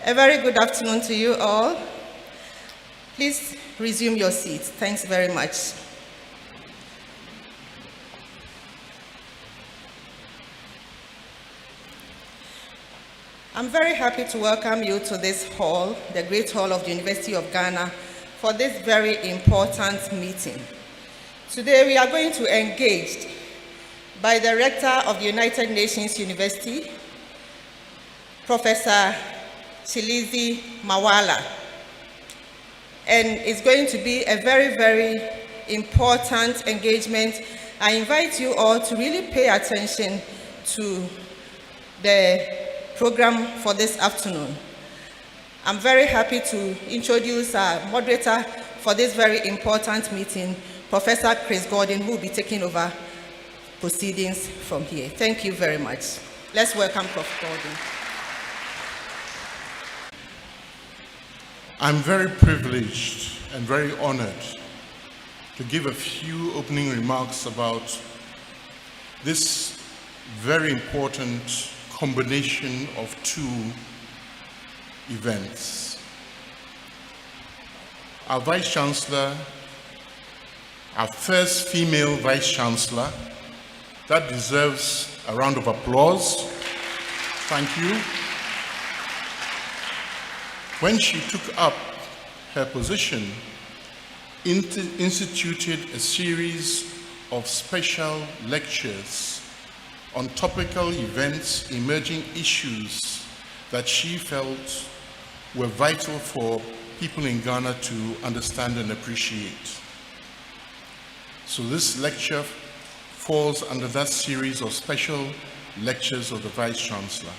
A very good afternoon to you all. Please resume your seats. Thanks very much. I'm very happy to welcome you to this hall, the Great Hall of the University of Ghana, for this very important meeting. Today we are going to engage by the Rector of the United Nations University, Professor Chilezi Mawala. And it's going to be a very, very important engagement. I invite you all to really pay attention to the program for this afternoon. I'm very happy to introduce our moderator for this very important meeting, Professor Chris Gordon, who will be taking over proceedings from here. Thank you very much. Let's welcome Prof. Gordon. I'm very privileged and very honored to give a few opening remarks about this very important combination of two events. Our Vice Chancellor, our first female Vice Chancellor, that deserves a round of applause. Thank you. When she took up her position, instituted a series of special lectures on topical events, emerging issues that she felt were vital for people in Ghana to understand and appreciate. So this lecture falls under that series of special lectures of the Vice Chancellor.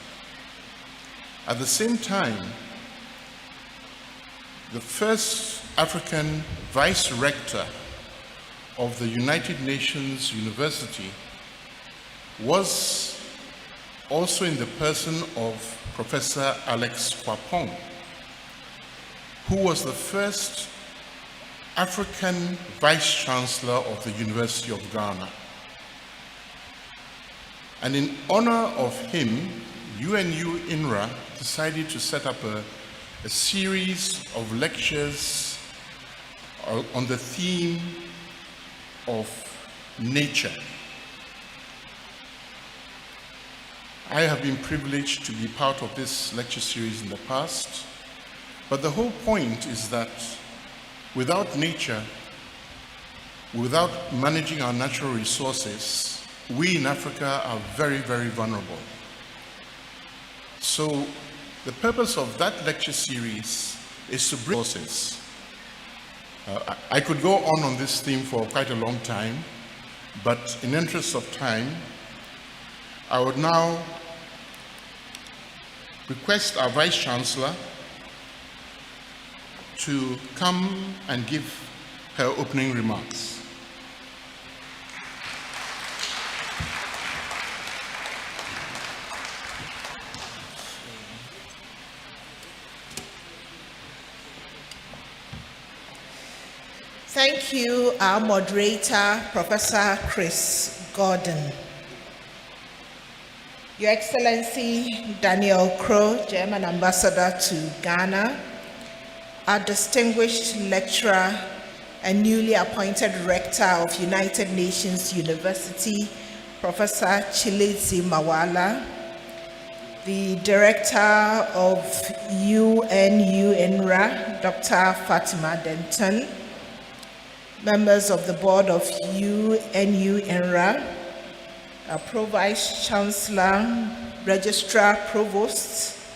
At the same time, the first African Vice Rector of the United Nations University was also in the person of Professor Alex Kwapong, who was the first African Vice Chancellor of the University of Ghana. And in honor of him, UNU INRA decided to set up a series of lectures on the theme of nature. I have been privileged to be part of this lecture series in the past, but the whole point is that without nature, without managing our natural resources, we in Africa are very, very vulnerable. So the purpose of that lecture series is to bring resources. I could go on this theme for quite a long time, but in interest of time, I would now request our Vice Chancellor to come and give her opening remarks. Thank you, our moderator, Professor Chris Gordon. Your Excellency Daniel Crow, German Ambassador to Ghana, our distinguished lecturer and newly appointed Rector of United Nations University, Professor Chilezi Mawala, the Director of UNU INRA, Dr. Fatima Denton, members of the Board of UNU INRA, Pro-Vice Chancellor, Registrar, Provosts,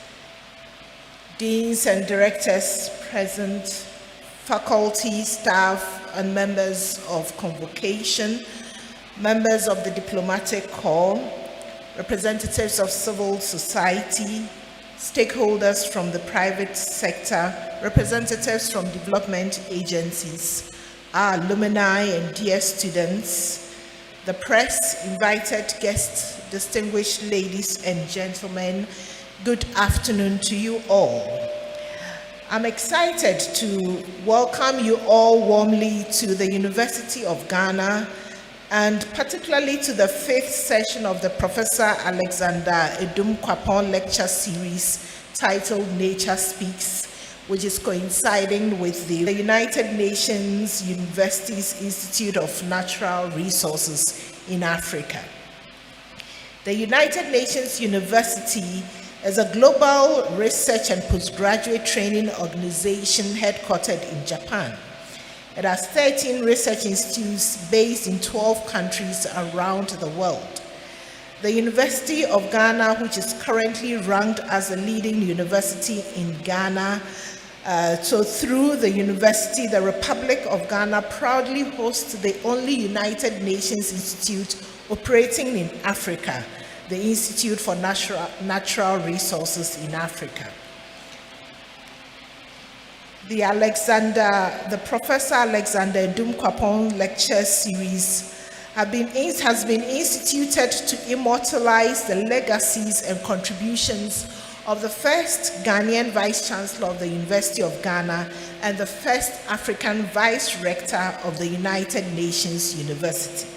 Deans and Directors present, faculty, staff, and members of convocation, members of the Diplomatic Corps, representatives of civil society, stakeholders from the private sector, representatives from development agencies, our alumni and dear students, the press, invited guests, distinguished ladies and gentlemen, good afternoon to you all. I'm excited to welcome you all warmly to the University of Ghana, and particularly to the 5th session of the Professor Alexander Edum Kwapong Lecture Series titled Nature Speaks, which is coinciding with the United Nations University's Institute of Natural Resources in Africa. The United Nations University is a global research and postgraduate training organization headquartered in Japan. It has 13 research institutes based in 12 countries around the world. The University of Ghana, which is currently ranked as a leading university in Ghana, so through the university, the Republic of Ghana proudly hosts the only United Nations institute operating in Africa, the Institute for Natural Resources in Africa. The Professor Alexander Edum Kwapong Lecture Series has been instituted to immortalize the legacies and contributions of the first Ghanaian Vice Chancellor of the University of Ghana and the first African Vice Rector of the United Nations University.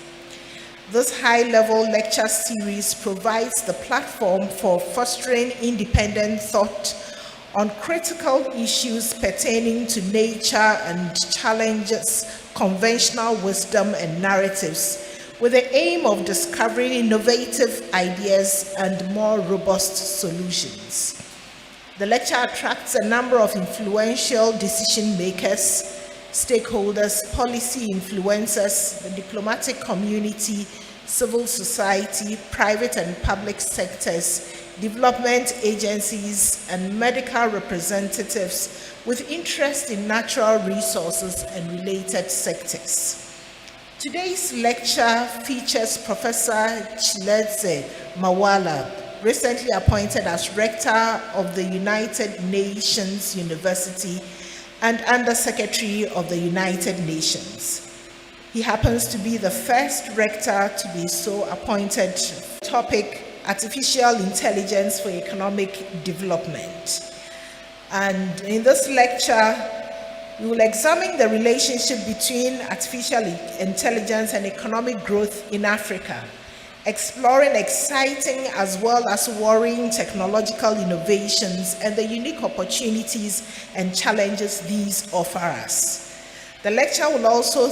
This high-level lecture series provides the platform for fostering independent thought on critical issues pertaining to nature and challenges conventional wisdom and narratives, with the aim of discovering innovative ideas and more robust solutions. The lecture attracts a number of influential decision makers, stakeholders, policy influencers, the diplomatic community, civil society, private and public sectors, development agencies, and medical representatives with interest in natural resources and related sectors. Today's lecture features Professor Chiledze Mawala, recently appointed as Rector of the United Nations University and Under-Secretary of the United Nations. He happens to be the first rector to be so appointed. Topic: Artificial Intelligence for Economic Development. And in this lecture, we will examine the relationship between artificial intelligence and economic growth in Africa, exploring exciting as well as worrying technological innovations and the unique opportunities and challenges these offer us. The lecture will also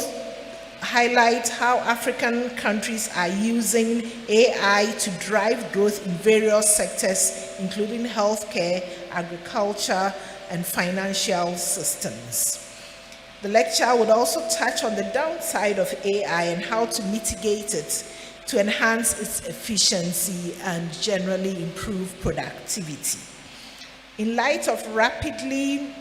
highlight how African countries are using AI to drive growth in various sectors, including healthcare, agriculture, and financial systems. The lecture would also touch on the downside of AI and how to mitigate it to enhance its efficiency and generally improve productivity. In light of rapidly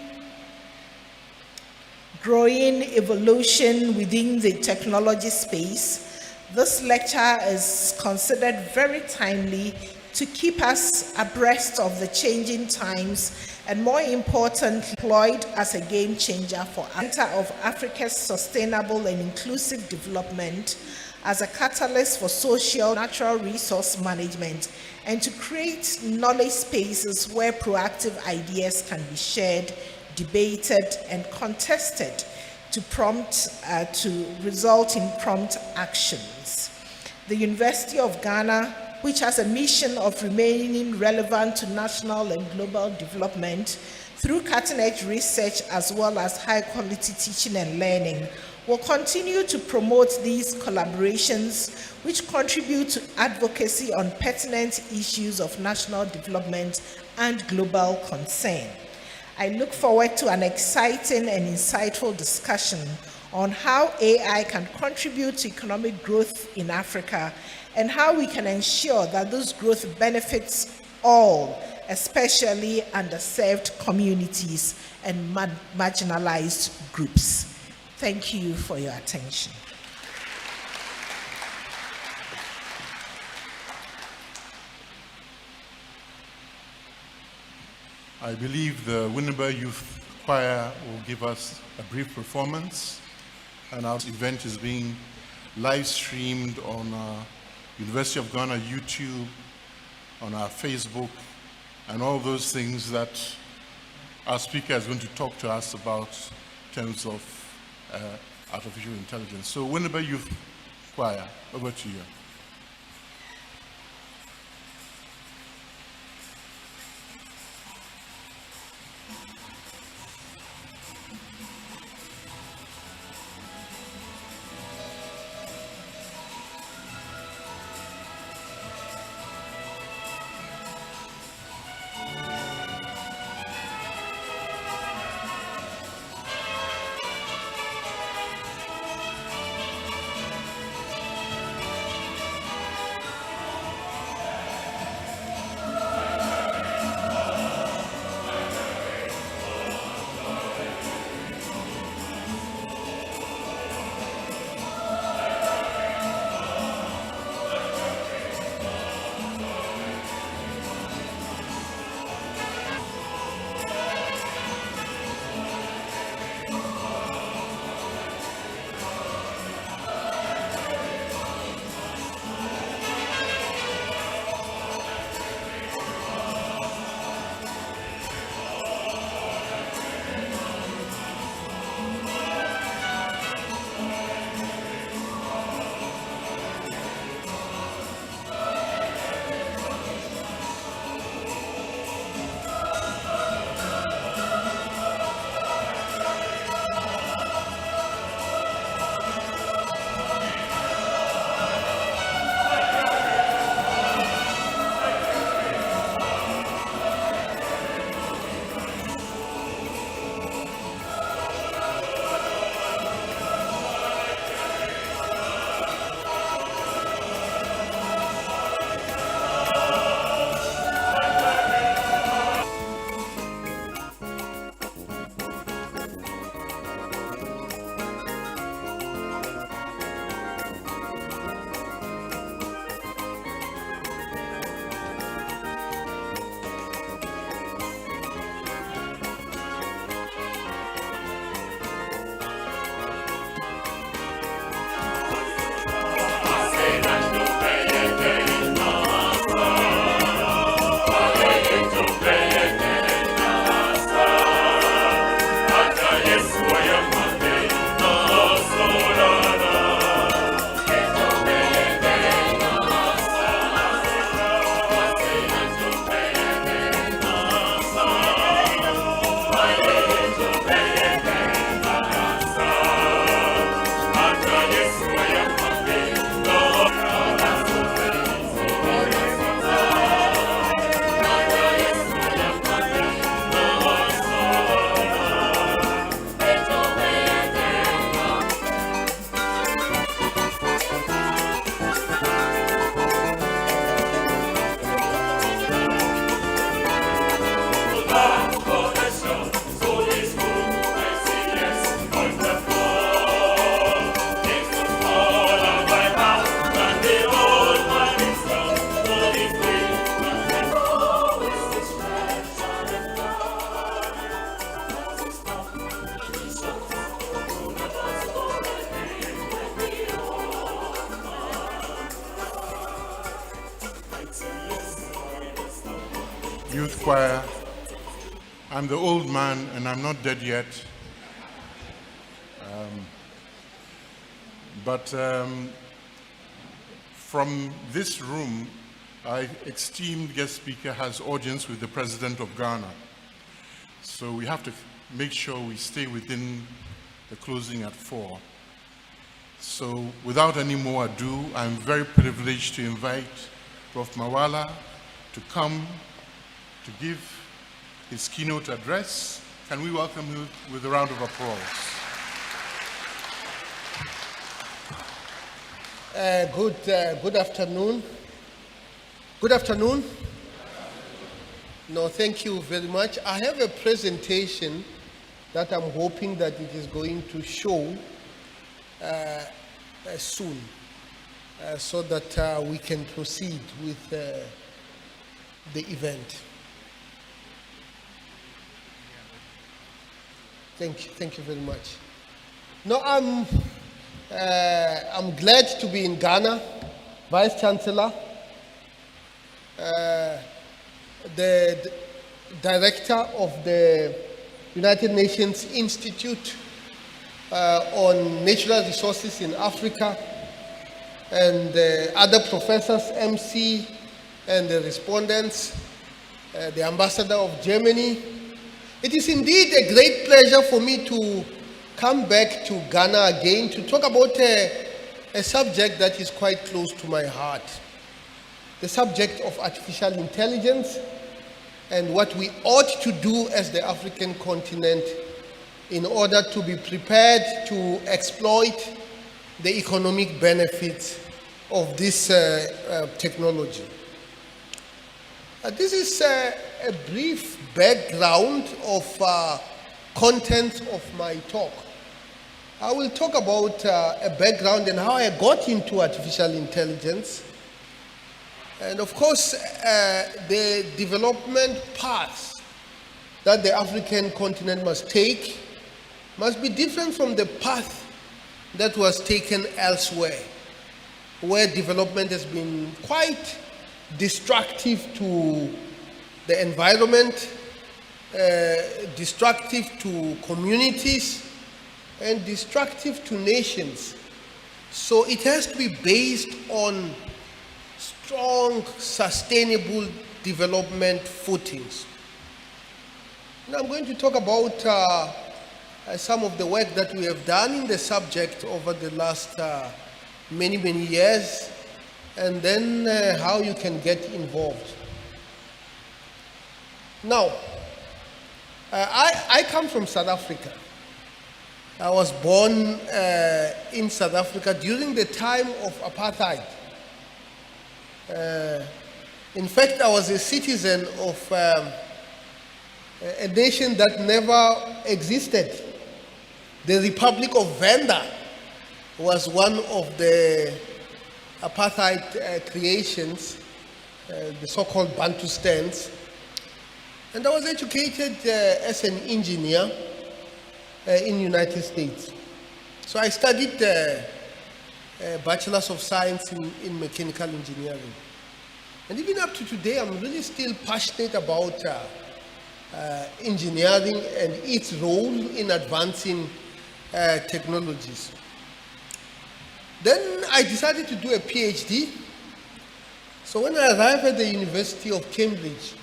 growing evolution within the technology space, this lecture is considered very timely to keep us abreast of the changing times and, more importantly, employed as a game changer for of Africa's sustainable and inclusive development, as a catalyst for social natural resource management, and to create knowledge spaces where proactive ideas can be shared, debated, and contested to result in prompt actions. The University of Ghana, which has a mission of remaining relevant to national and global development through cutting-edge research as well as high-quality teaching and learning, will continue to promote these collaborations which contribute to advocacy on pertinent issues of national development and global concern. I look forward to an exciting and insightful discussion on how AI can contribute to economic growth in Africa and how we can ensure that this growth benefits all, especially underserved communities and marginalized groups. Thank you for your attention. I believe the Winneba Youth Choir will give us a brief performance, and our event is being live streamed on University of Ghana YouTube, on our Facebook, and all those things that our speaker is going to talk to us about in terms of artificial intelligence. So Winneba Youth Choir, over to you. choir. I'm the old man and I'm not dead yet. But from this room, our esteemed guest speaker has audience with the President of Ghana. So we have to make sure we stay within the closing at 4. So without any more ado, I'm very privileged to invite Prof. Mawala to come to give his keynote address. Can we welcome him with a round of applause? Good afternoon. Good afternoon. No, thank you very much. I have a presentation that I'm hoping that it is going to show soon, so that we can proceed with the event. Thank you very much. No, I'm glad to be in Ghana, Vice Chancellor, the Director of the United Nations Institute on Natural Resources in Africa, and other professors, MC, and the respondents, the Ambassador of Germany. It is indeed a great pleasure for me to come back to Ghana again to talk about a subject that is quite close to my heart. The subject of artificial intelligence and what we ought to do as the African continent in order to be prepared to exploit the economic benefits of this technology. This is a brief background of content of my talk. I will talk about a background and how I got into artificial intelligence. And of course, the development paths that the African continent must take must be different from the path that was taken elsewhere, where development has been quite destructive to the environment, destructive to communities, and destructive to nations. So it has to be based on strong, sustainable development footings. Now I'm going to talk about some of the work that we have done in the subject over the last many years, and then how you can get involved. Now, I come from South Africa. I was born in South Africa during the time of apartheid. In fact, I was a citizen of a nation that never existed. The Republic of Venda was one of the apartheid creations, the so-called Bantustans. And I was educated as an engineer in the United States. So I studied Bachelor's of Science in Mechanical Engineering. And even up to today, I'm really still passionate about engineering and its role in advancing technologies. Then I decided to do a PhD. So when I arrived at the University of Cambridge,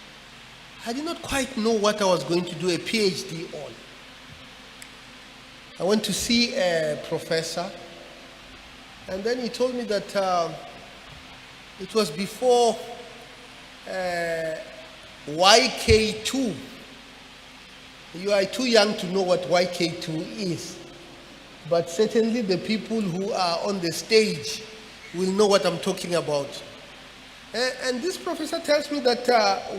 I did not quite know what I was going to do a PhD on. I went to see a professor, and then he told me that it was before YK2. You are too young to know what YK2 is, but certainly the people who are on the stage will know what I'm talking about. And this professor tells me that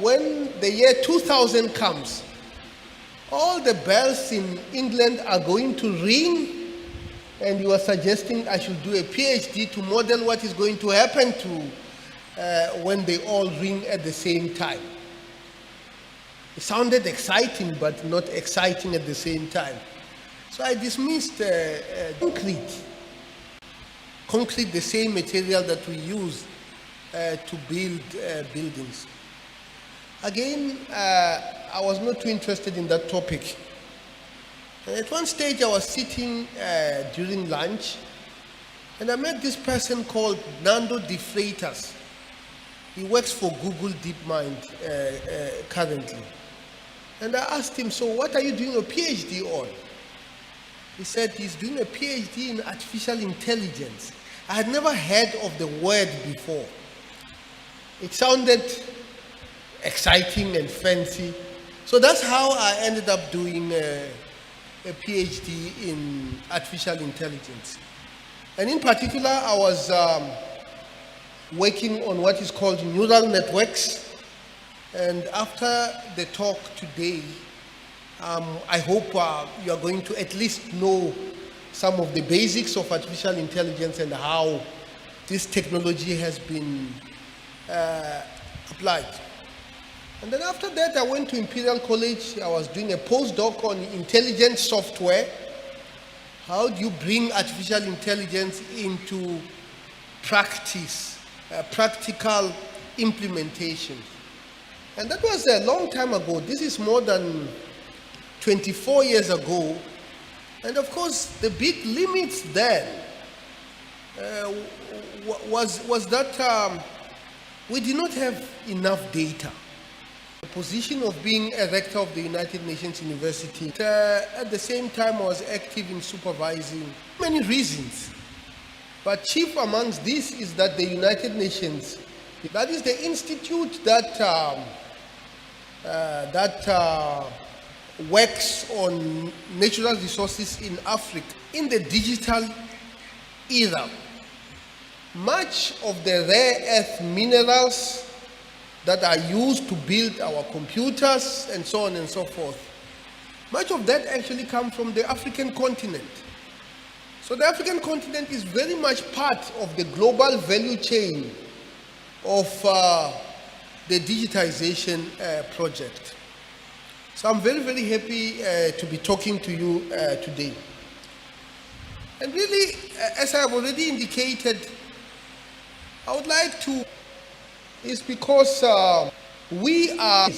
when the year 2000 comes, all the bells in England are going to ring, and you are suggesting I should do a PhD to model what is going to happen to when they all ring at the same time. It sounded exciting, but not exciting at the same time. So I dismissed concrete, the same material that we use to build buildings. Again, I was not too interested in that topic. And at one stage, I was sitting during lunch, and I met this person called Nando De Freitas. He works for Google DeepMind currently. And I asked him, so what are you doing a PhD on? He said he's doing a PhD in artificial intelligence. I had never heard of the word before. It sounded exciting and fancy. So that's how I ended up doing a PhD in artificial intelligence. And in particular, I was working on what is called neural networks. And after the talk today, I hope you are going to at least know some of the basics of artificial intelligence and how this technology has been applied. And then after that, I went to Imperial College. I was doing a postdoc on intelligent software. How do you bring artificial intelligence into practice, practical implementation? And that was a long time ago. This is more than 24 years ago. And of course, the big limits then was that we did not have enough data. The position of being a rector of the United Nations University, at the same time I was active in supervising many reasons. But chief amongst this is that the United Nations, that is the institute that works on natural resources in Africa. In the digital era, much of the rare earth minerals that are used to build our computers and so on and so forth, much of that actually comes from the African continent. So the African continent is very much part of the global value chain of the digitization project. So I'm very, very happy to be talking to you today. And really, as I have already indicated, I would like to, is because we are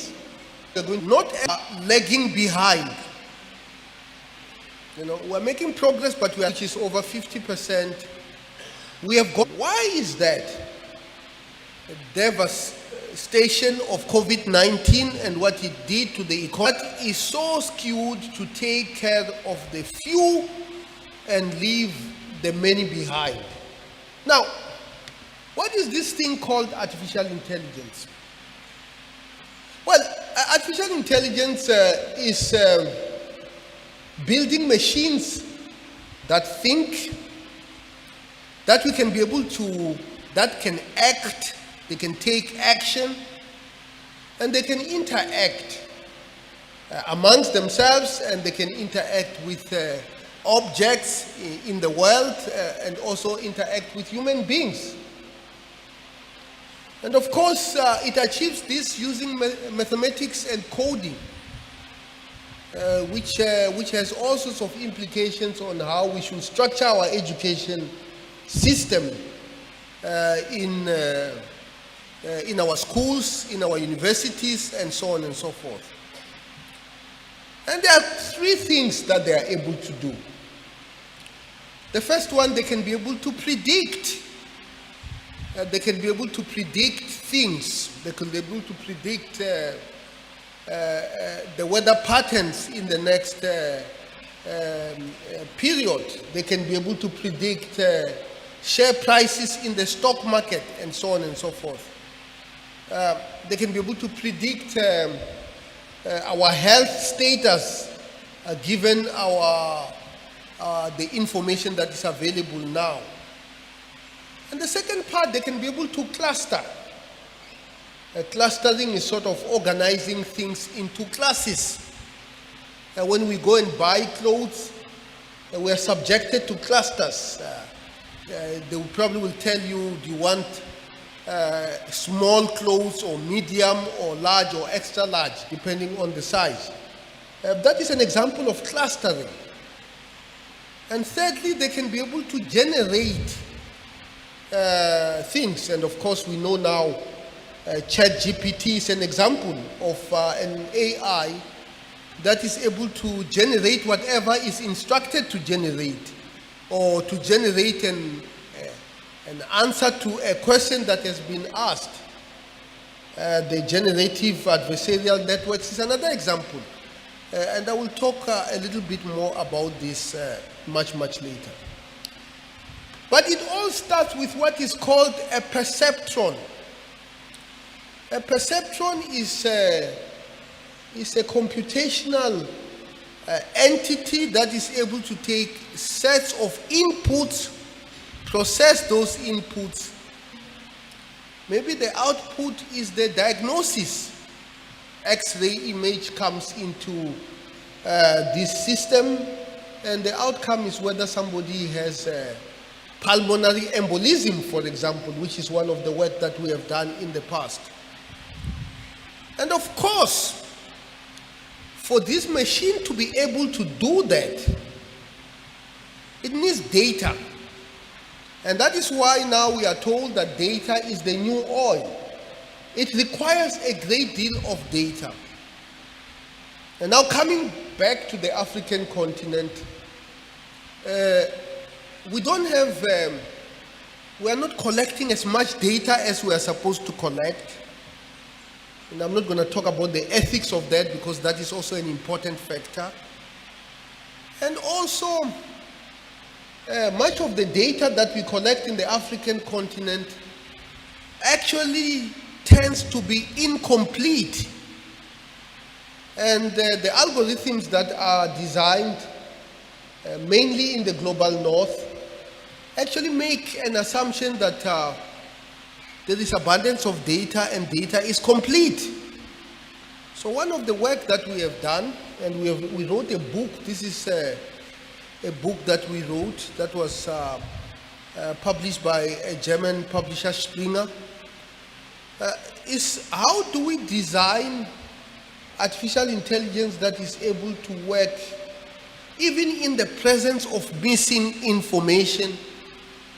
not lagging behind. You know, we're making progress, but we are, which is over 50%. We have got, why is that? The devastation of COVID-19 and what it did to the economy is so skewed to take care of the few and leave the many behind. Now, what is this thing called artificial intelligence? Well, artificial intelligence is building machines that think, that we can be able to, that can act, they can take action, and they can interact amongst themselves, and they can interact with objects in the world, and also interact with human beings. And of course, it achieves this using mathematics and coding, which has all sorts of implications on how we should structure our education system in our schools, in our universities, and so on and so forth. And there are three things that they are able to do. The first one, they can be able to predict. They can be able to predict things. They can be able to predict the weather patterns in the next period. They can be able to predict share prices in the stock market and so on and so forth. They can be able to predict our health status given the information that is available now. And the second part, they can be able to cluster. Clustering is sort of organizing things into classes. When we go and buy clothes, we are subjected to clusters. They probably will tell you, do you want small clothes or medium or large or extra large, depending on the size. That is an example of clustering. And thirdly, they can be able to generate things. And of course, we know now ChatGPT is an example of an AI that is able to generate whatever is instructed to generate, or to generate an answer to a question that has been asked. The generative adversarial networks is another example. And I will talk a little bit more about this much later. But it all starts with what is called a perceptron. A perceptron is a computational entity that is able to take sets of inputs, process those inputs. Maybe the output is the diagnosis. X-ray image comes into this system, and the outcome is whether somebody has pulmonary embolism, for example, which is one of the work that we have done in the past. And of course, for this machine to be able to do that, it needs data. And that is why now we are told that data is the new oil. It requires a great deal of data. And now coming back to the African continent, we are not collecting as much data as we are supposed to collect. And I'm not going to talk about the ethics of that, because that is also an important factor. And also, much of the data that we collect in the African continent actually tends to be incomplete. And the algorithms that are designed mainly in the global north actually make an assumption that there is abundance of data and data is complete. So one of the work that we have done, and we wrote a book. This is a book that we wrote that was published by a German publisher, Springer, is how do we design artificial intelligence that is able to work even in the presence of missing information,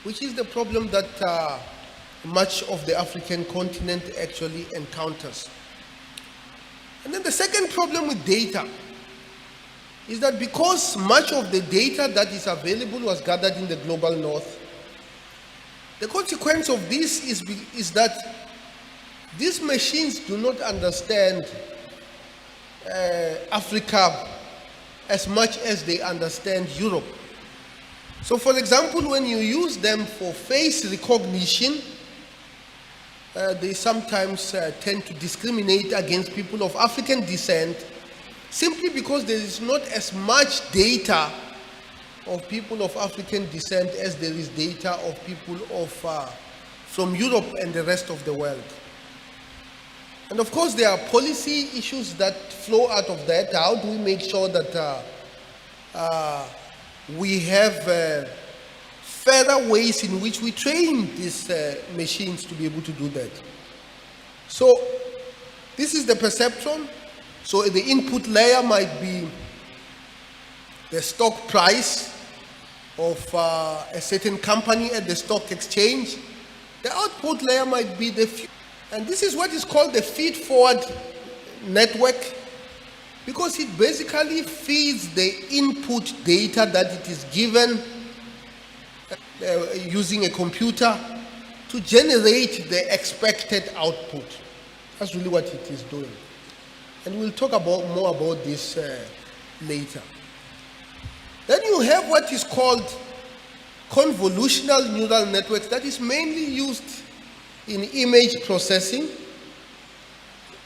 which is the problem that much of the African continent actually encounters. And then the second problem with data is that because much of the data that is available was gathered in the global north, the consequence of this is that these machines do not understand Africa as much as they understand Europe. So for example, when you use them for face recognition, they sometimes tend to discriminate against people of African descent simply because there is not as much data of people of African descent as there is data of people from Europe and the rest of the world. And of course, there are policy issues that flow out of that. How do we make sure that we have further ways in which we train these machines to be able to do that? So this is the perceptron. So the input layer might be the stock price of a certain company at the stock exchange. The output layer might be and this is what is called the feed-forward network, because it basically feeds the input data that it is given using a computer to generate the expected output. That's really what it is doing. And we'll talk more about this later. Then you have what is called convolutional neural networks that is mainly used in image processing.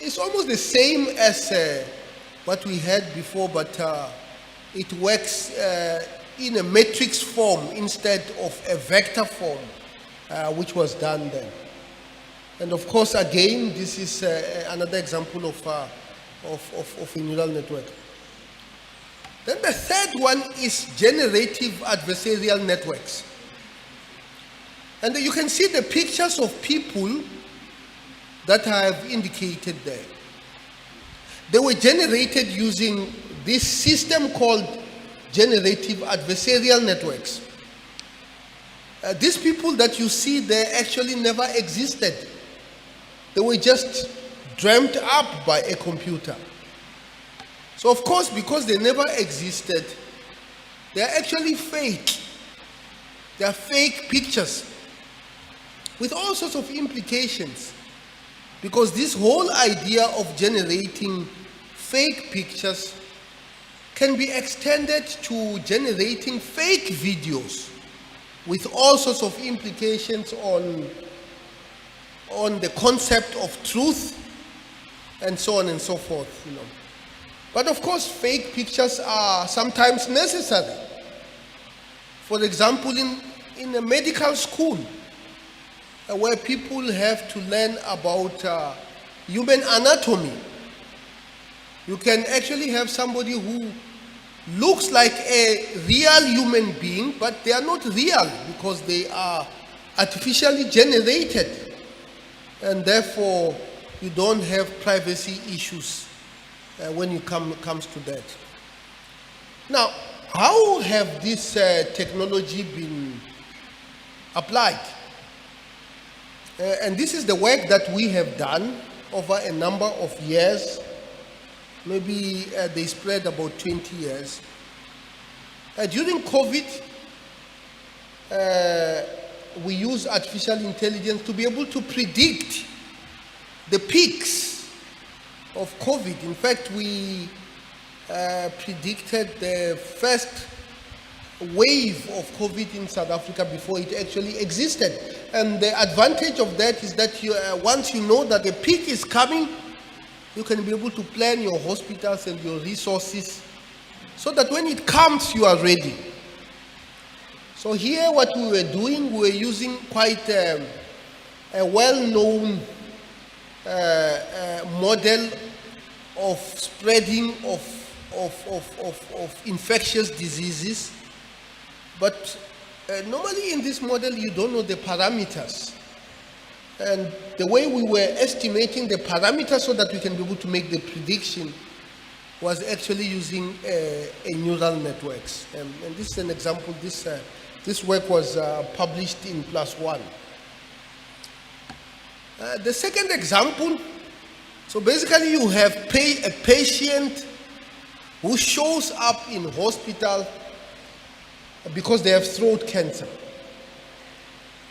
It's almost the same as what we had before, but it works in a matrix form instead of a vector form, which was done then. And of course, again, this is another example of a neural network. Then the third one is generative adversarial networks. And you can see the pictures of people that I have indicated there. They were generated using this system called generative adversarial networks. These people that you see there actually never existed. They were just dreamt up by a computer. So of course, because they never existed, they are actually fake. They are fake pictures with all sorts of implications. Because this whole idea of generating fake pictures can be extended to generating fake videos with all sorts of implications on the concept of truth and so on and so forth, But of course, fake pictures are sometimes necessary. For example, in a medical school, where people have to learn about human anatomy, you can actually have somebody who looks like a real human being, but they are not real because they are artificially generated, and therefore you don't have privacy issues when it comes to that. Now, how have this technology been applied? And this is the work that we have done over a number of years. Maybe they spread about 20 years. During COVID, we use artificial intelligence to be able to predict the peaks of COVID. In fact, we predicted the first wave of COVID in South Africa before it actually existed. And the advantage of that is that once you know that the peak is coming, you can be able to plan your hospitals and your resources so that when it comes, you are ready. So here what we were doing, we were using quite a well-known model of spreading of infectious diseases. But normally in this model, you don't know the parameters. And the way we were estimating the parameters so that we can be able to make the prediction was actually using a neural networks. And this is an example. This work was published in +1. The second example, so basically you have a patient who shows up in hospital because they have throat cancer.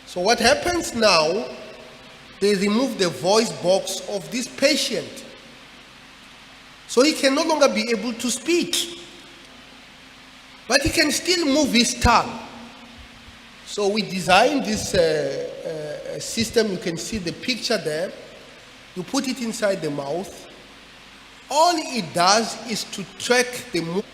So what happens now, they remove the voice box of this patient. So he can no longer be able to speak, but he can still move his tongue. So we designed this system. You can see the picture there. You put it inside the mouth. All it does is to track the movement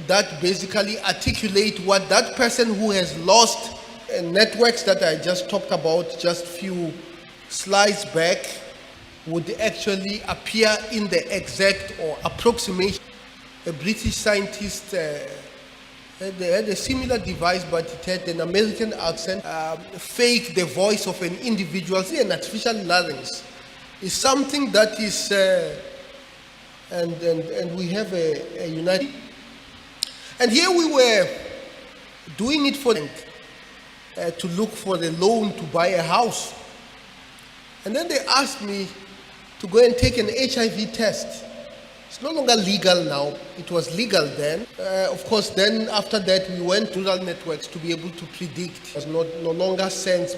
that basically articulate what that person who has lost networks that I just talked about just few slides back would actually appear in the exact or approximation. A British scientist had a similar device, but it had an American accent. Fake the voice of an individual. See, an artificial larynx is something that is, and we have a united. And here we were doing it for to look for the loan to buy a house. And then they asked me to go and take an HIV test. It's no longer legal now. It was legal then. Of course, then after that, we went to neural networks to be able to predict. It was no longer sense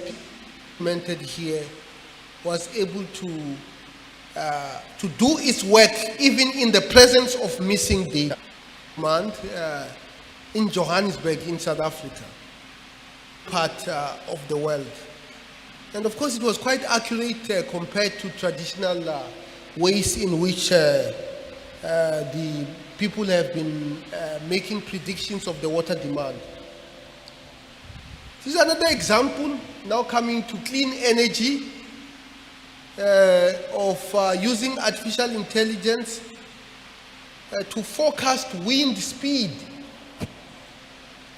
implemented here, was able to do its work even in the presence of missing data. In Johannesburg, in South Africa, part of the world. And of course, it was quite accurate compared to traditional ways in which the people have been making predictions of the water demand. This is another example, now coming to clean energy, of using artificial intelligence to forecast wind speed.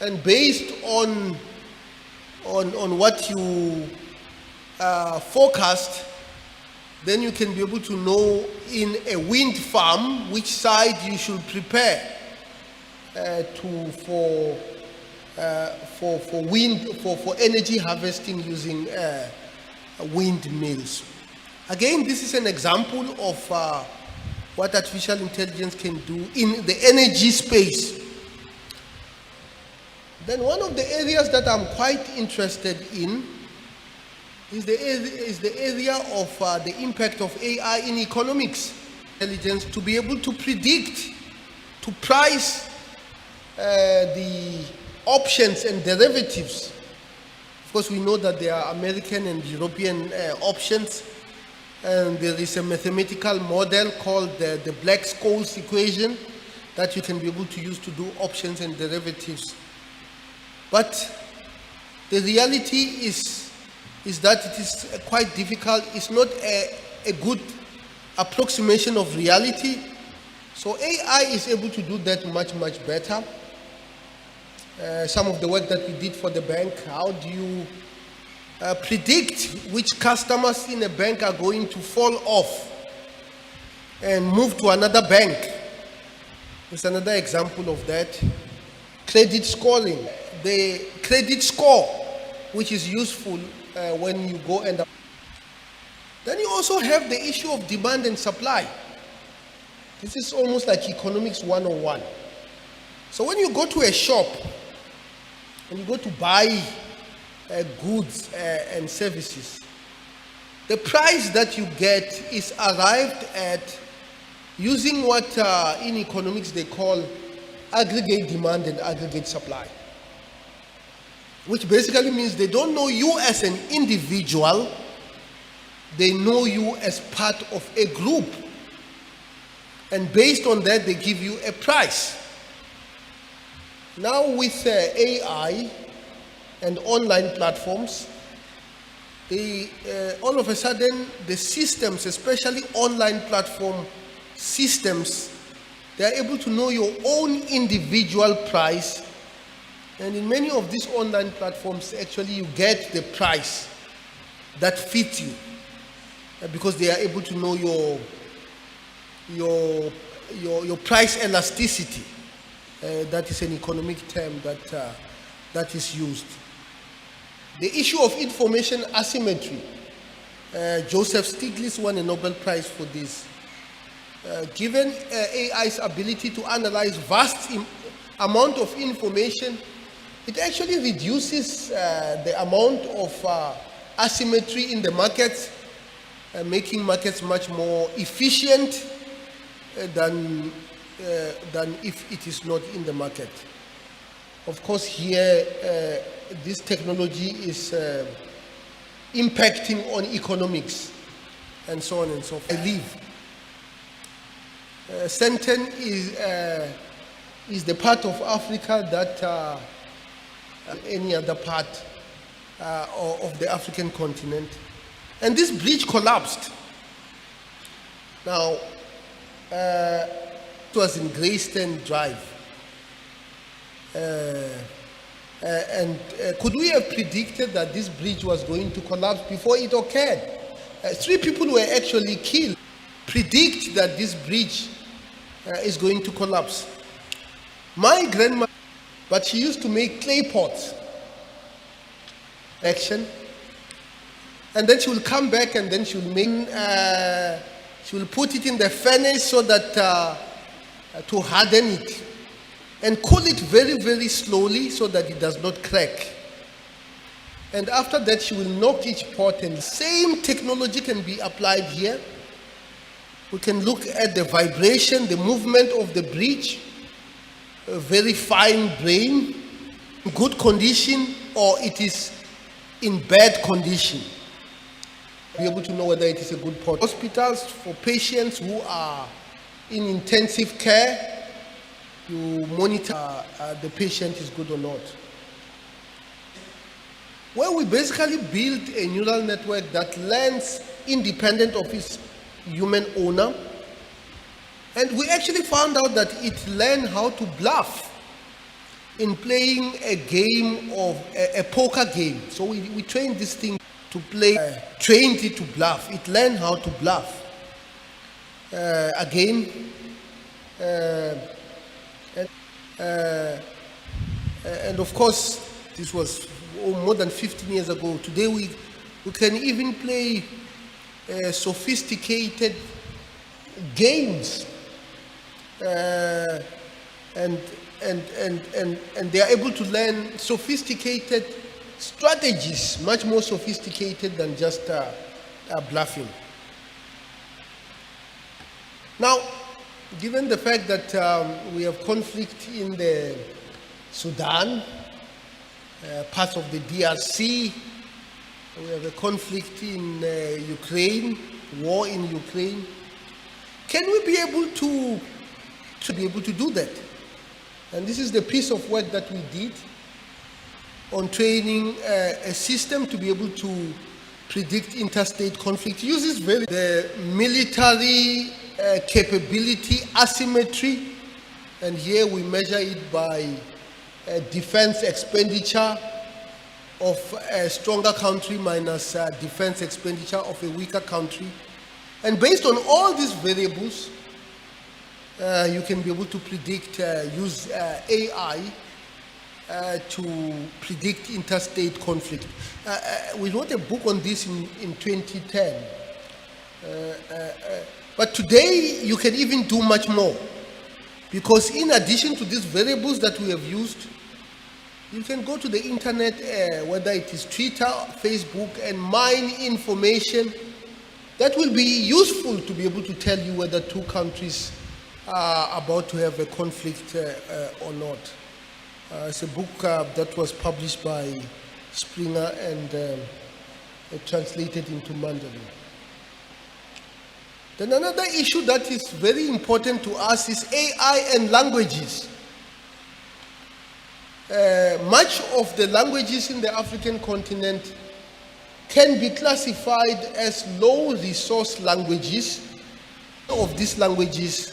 And based on what you forecast, then you can be able to know in a wind farm which side you should prepare for energy harvesting using windmills. Again, this is an example of what artificial intelligence can do in the energy space. Then one of the areas that I'm quite interested in is the area of the impact of AI in economics. Intelligence to be able to predict, to price the options and derivatives. Of course, we know that there are American and European options, and there is a mathematical model called the Black-Scholes equation that you can be able to use to do options and derivatives. But the reality is that it is quite difficult. It's not a good approximation of reality. So AI is able to do that much, much better. Some of the work that we did for the bank, how do you predict which customers in a bank are going to fall off and move to another bank? There's another example of that. Credit scoring. The credit score, which is useful when you go and... Then you also have the issue of demand and supply. This is almost like economics 101. So when you go to a shop and you go to buy goods and services, the price that you get is arrived at using what in economics they call aggregate demand and aggregate supply, which basically means they don't know you as an individual, they know you as part of a group, and based on that they give you a price. Now with AI and online platforms, all of a sudden the systems, especially online platform systems, they are able to know your own individual price. And in many of these online platforms, actually you get the price that fits you, because they are able to know your price elasticity. That is an economic term that is used. The issue of information asymmetry. Joseph Stiglitz won a Nobel Prize for this. Given AI's ability to analyze vast amount of information, it actually reduces the amount of asymmetry in the markets, making markets much more efficient than if it is not in the market. Of course, here this technology is impacting on economics and so on and so forth. I leave. Senten is the part of Africa that any other part of the African continent. And this bridge collapsed. Now, it was in Greystone Drive. Could we have predicted that this bridge was going to collapse before it occurred? 3 people were actually killed. Predict that this bridge is going to collapse. My grandma, but she used to make clay pots. Action. And then she will come back and then she will make, she will put it in the furnace so that to harden it, and cool it very, very slowly so that it does not crack. And after that, she will knock each pot, and the same technology can be applied here. We can look at the vibration, the movement of the bridge, a very fine grain, in good condition, or it is in bad condition. Be able to know whether it is a good pot. Hospitals for patients who are in intensive care, you monitor the patient is good or not. Well, we basically built a neural network that learns independent of its human owner. And we actually found out that it learned how to bluff in playing a game of a poker game. So we trained this thing to play, trained it to bluff. It learned how to bluff. And of course, this was more than 15 years ago. Today we can even play sophisticated games, and they are able to learn sophisticated strategies, much more sophisticated than just bluffing. Now, given the fact that we have conflict in the Sudan, parts of the DRC, we have a conflict in Ukraine, war in Ukraine, can we be able to do that? And this is the piece of work that we did on training a system to be able to predict interstate conflict. It uses the military capability asymmetry, and here we measure it by defense expenditure of a stronger country minus defense expenditure of a weaker country. And based on all these variables, you can be able to predict, use AI to predict interstate conflict. We wrote a book on this in 2010. But today, you can even do much more. Because in addition to these variables that we have used, you can go to the internet, whether it is Twitter, Facebook, and mine information that will be useful to be able to tell you whether two countries are about to have a conflict or not. It's a book that was published by Springer and translated into Mandarin. Then another issue that is very important to us is AI and languages. Much of the languages in the African continent can be classified as low resource languages. Of these languages,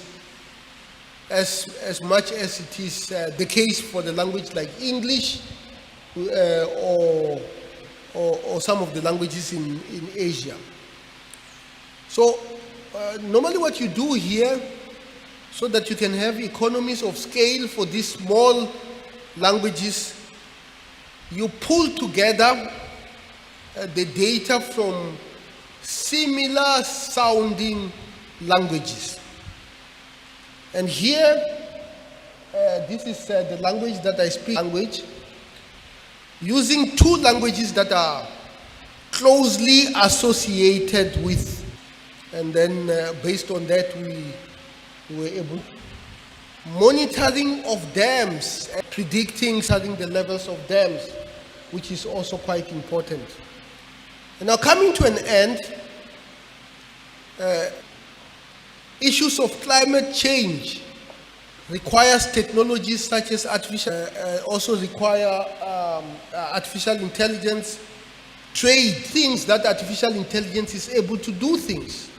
as much as it is the case for the language like English or some of the languages in Asia. So normally what you do here, so that you can have economies of scale for these small languages, you pull together the data from similar sounding languages. And here, this is the language that I speak, using two languages that are closely associated with. And then based on that, we were able monitoring of dams, predicting the levels of dams, which is also quite important. And now coming to an end, issues of climate change requires technologies such as also require artificial intelligence, trade, things that artificial intelligence is able to do things.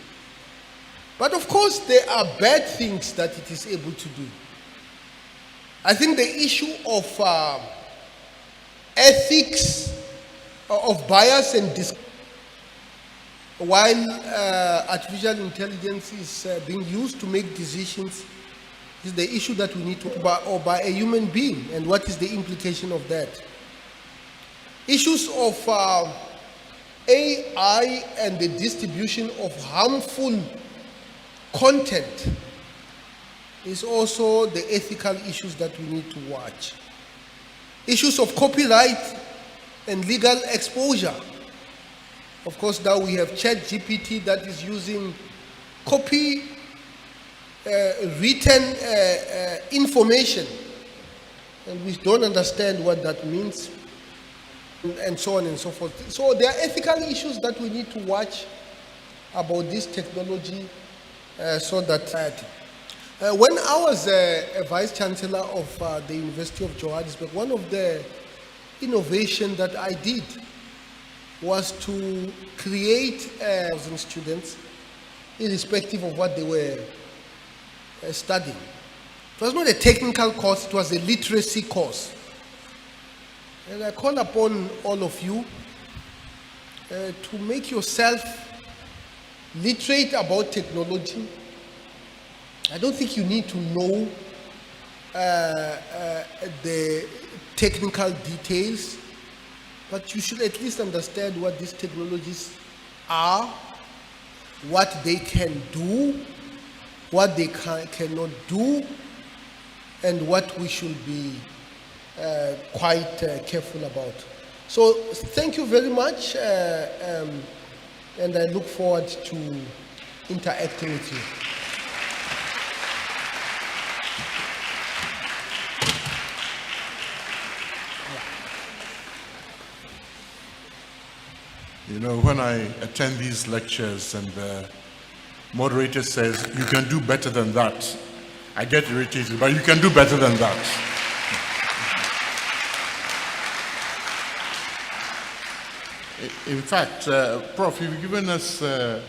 But of course, there are bad things that it is able to do. I think the issue of ethics, of bias and while artificial intelligence is being used to make decisions, is the issue that we need to by a human being, and what is the implication of that. Issues of AI and the distribution of harmful content is also the ethical issues that we need to watch. Issues of copyright and legal exposure. Of course, now we have ChatGPT that is using written information, and we don't understand what that means, and so on and so forth. So there are ethical issues that we need to watch about this technology, so that when I was a Vice Chancellor of the University of Johannesburg, one of the innovations that I did was to create 1,000 students, irrespective of what they were studying. It was not a technical course, it was a literacy course. And I call upon all of you to make yourself literate about technology. I don't think you need to know the technical details, but you should at least understand what these technologies are what they can do, what they cannot do, and what we should be quite careful about. So thank you very much, and I look forward to interacting with you. You know, when I attend these lectures and the moderator says, you can do better than that, I get irritated, but you can do better than that. In fact, Prof, you've given us a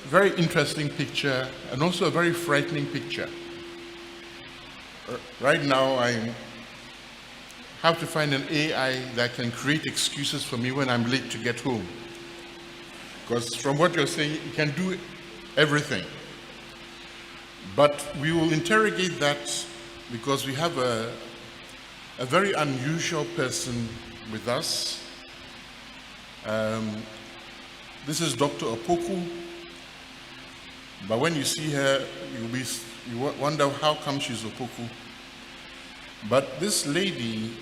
very interesting picture and also a very frightening picture. Right now, I have to find an AI that can create excuses for me when I'm late to get home. Because from what you're saying, it can do everything. But we will interrogate that because we have a very unusual person with us. This is Dr. Opoku. But when you see her, you wonder how come she's Opoku. But this lady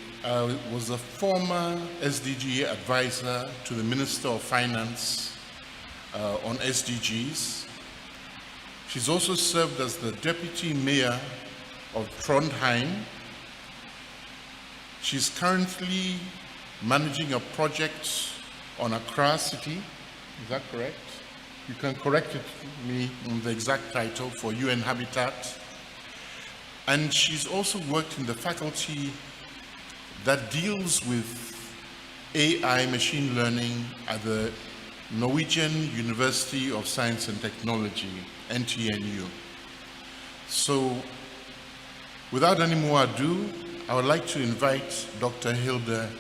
was a former SDG advisor to the Minister of Finance on SDGs. She's also served as the Deputy Mayor of Trondheim. She's currently managing a project on Accra City. Is that correct? You can correct me on the exact title for UN Habitat. And she's also worked in the faculty that deals with AI machine learning at the Norwegian University of Science and Technology, NTNU. So, without any more ado, I would like to invite Dr. Hilda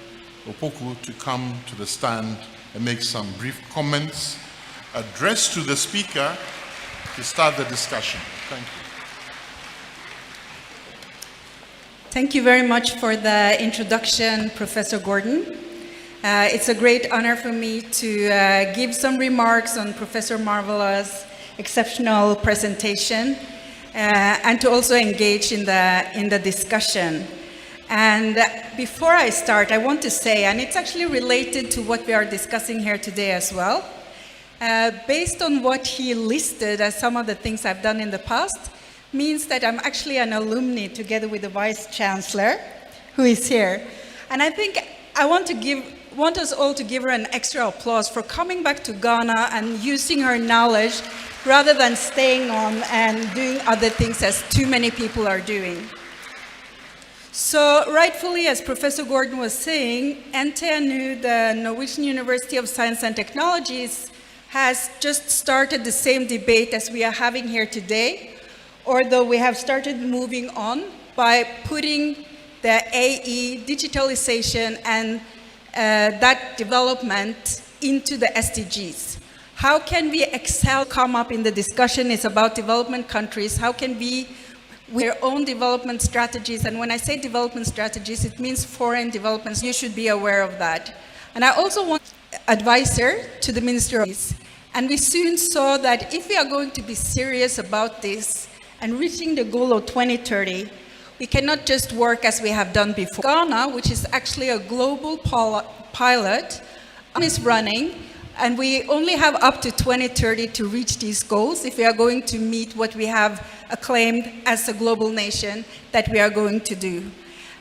Opoku to come to the stand and make some brief comments addressed to the speaker to start the discussion. Thank you. Thank you very much for the introduction, Professor Gordon. It's a great honor for me to give some remarks on Professor Marvela's exceptional presentation and to also engage in the discussion. And before I start, I want to say, and it's actually related to what we are discussing here today as well, based on what he listed as some of the things I've done in the past, means that I'm actually an alumni together with the Vice Chancellor, who is here. And I think I want us all to give her an extra applause for coming back to Ghana and using her knowledge rather than staying on and doing other things as too many people are doing. So rightfully, as Professor Gordon was saying, NTNU, the Norwegian University of Science and Technologies, has just started the same debate as we are having here today, although we have started moving on by putting the AE, digitalization, and that development into the SDGs. How can we excel? Come up in the discussion is about development countries. How can we, with their own development strategies, and when I say development strategies, it means foreign developments. You should be aware of that. And I also want advisor to the Minister of Peace. And we soon saw that if we are going to be serious about this and reaching the goal of 2030, we cannot just work as we have done before. Ghana, which is actually a global pilot, is running, and we only have up to 2030 to reach these goals if we are going to meet what we have acclaimed as a global nation that we are going to do.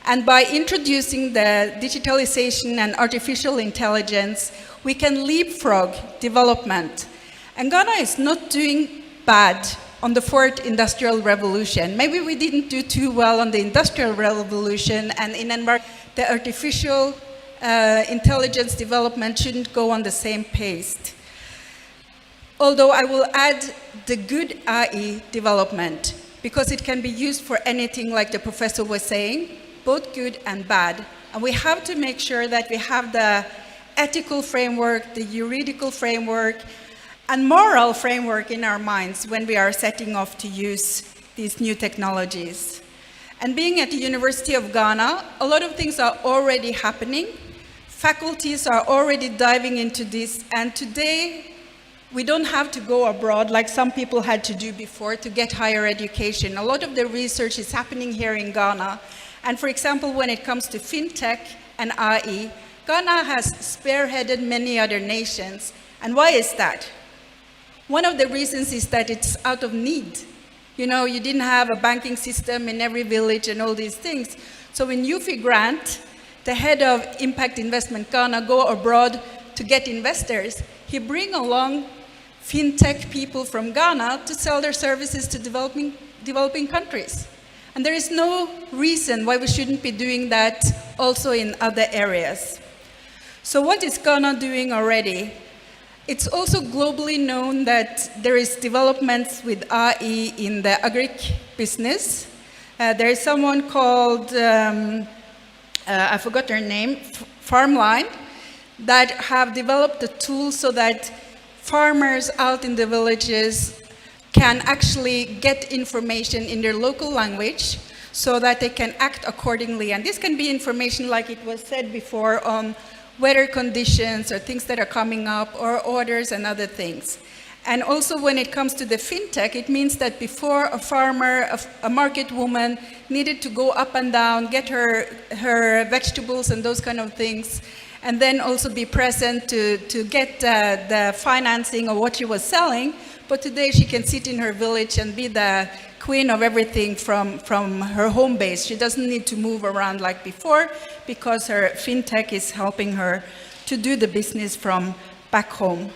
And by introducing the digitalization and artificial intelligence, we can leapfrog development. And Ghana is not doing bad on the fourth industrial revolution. Maybe we didn't do too well on the industrial revolution, and in the artificial intelligence development shouldn't go on the same pace. Although I will add the good AI development, because it can be used for anything like the professor was saying, both good and bad. And we have to make sure that we have the ethical framework, the juridical framework, and moral framework in our minds when we are setting off to use these new technologies. And being at the University of Ghana, a lot of things are already happening. Faculties are already diving into this, and today We don't have to go abroad like some people had to do before to get higher education. A lot of the research is happening here in Ghana. And for example, when it comes to fintech and AI, Ghana has spearheaded many other nations. And why is that? One of the reasons is that it's out of need. You know, you didn't have a banking system in every village and all these things. So when Yufi Grant, the head of Impact Investment Ghana, go abroad to get investors, he bring along fintech people from Ghana to sell their services to developing countries. And there is no reason why we shouldn't be doing that also in other areas. So what is Ghana doing already? It's also globally known that there is developments with AI in the agric business. There is someone called, I forgot her name, Farmline, that have developed a tool so that farmers out in the villages can actually get information in their local language so that they can act accordingly. And this can be information, like it was said before, on weather conditions or things that are coming up or orders and other things. And also when it comes to the fintech, it means that before a farmer, a market woman needed to go up and down, get her vegetables and those kind of things, and then also be present to get the financing of what she was selling. But today she can sit in her village and be the queen of everything from her home base. She doesn't need to move around like before because her fintech is helping her to do the business from back home.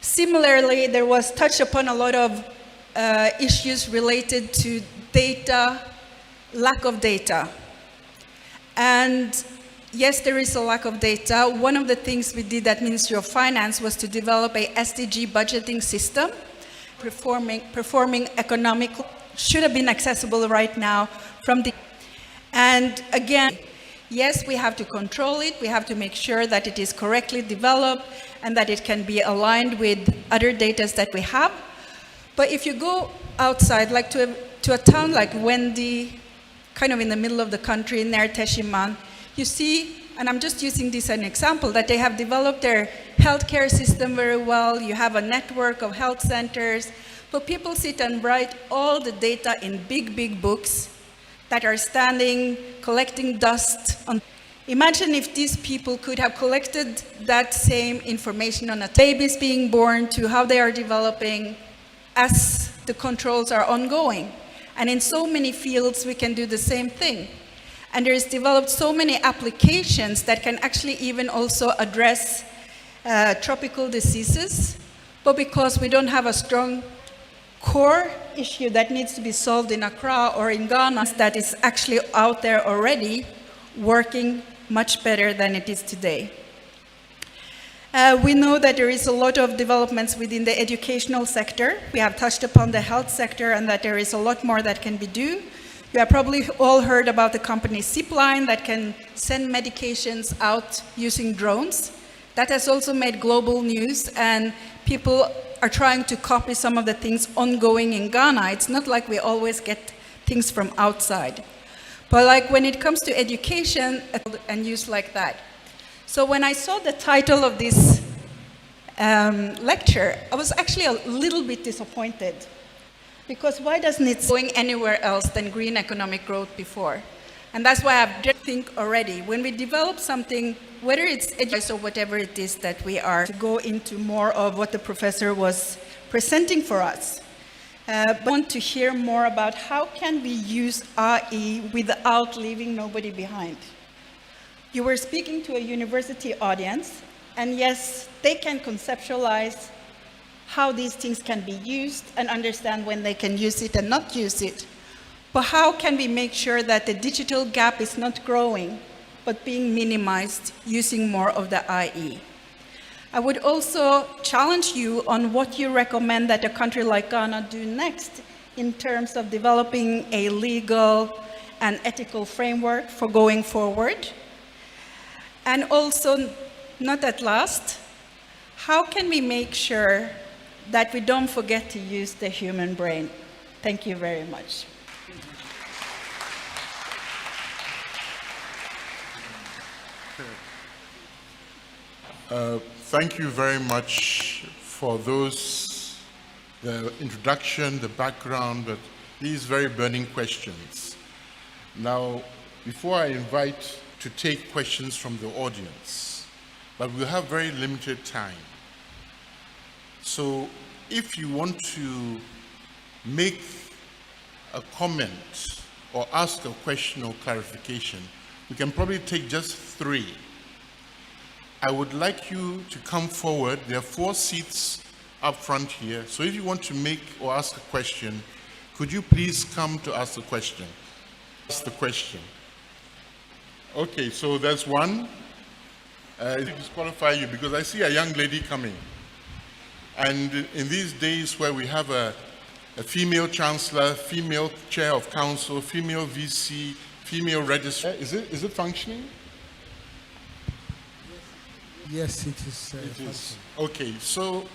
Similarly, there was touched upon a lot of issues related to data, lack of data. And yes, there is a lack of data. One of the things we did at Ministry of Finance was to develop a SDG budgeting system, performing economic, should have been accessible right now from the, and again, yes, we have to control it. We have to make sure that it is correctly developed and that it can be aligned with other data that we have. But if you go outside, like to a town like Wendy, kind of in the middle of the country, near Teshiman, you see, and I'm just using this as an example, that they have developed their healthcare system very well. You have a network of health centers, but people sit and write all the data in big, big books that are standing, collecting dust on. Imagine if these people could have collected that same information on a babies being born to how they are developing as the controls are ongoing. And in so many fields, we can do the same thing. And there's developed so many applications that can actually even also address tropical diseases. But because we don't have a strong core issue that needs to be solved in Accra or in Ghana, that is actually out there already working much better than it is today. We know that there is a lot of developments within the educational sector. We have touched upon the health sector and that there is a lot more that can be done. You have probably all heard about the company Zipline that can send medications out using drones. That has also made global news, and people are trying to copy some of the things ongoing in Ghana. It's not like we always get things from outside. But like when it comes to education and use like that. So when I saw the title of this lecture, I was actually a little bit disappointed. Because why doesn't it going anywhere else than green economic growth before? And that's why I've just think already, when we develop something, whether it's education or whatever it is that we are, to go into more of what the professor was presenting for us. But I want to hear more about how can we use AI without leaving nobody behind. You were speaking to a university audience, and yes, they can conceptualize how these things can be used and understand when they can use it and not use it. But how can we make sure that the digital gap is not growing, but being minimized using more of the IE? I would also challenge you on what you recommend that a country like Ghana do next in terms of developing a legal and ethical framework for going forward. And also, not at last, how can we make sure that we don't forget to use the human brain? Thank you very much. Thank you very much for the introduction, the background, but these very burning questions. Now, before I invite to take questions from the audience, but we'll have very limited time. So if you want to make a comment or ask a question or clarification, we can probably take just 3. I would like you to come forward. There are 4 seats up front here. So if you want to make or ask a question, could you please come to ask the question? Ask the question. Okay, so there's one. I disqualify you because I see a young lady coming. And in these days where we have a female chancellor, female chair of council, female VC, female registrar, is it functioning? Yes, it is. It is. Okay, so,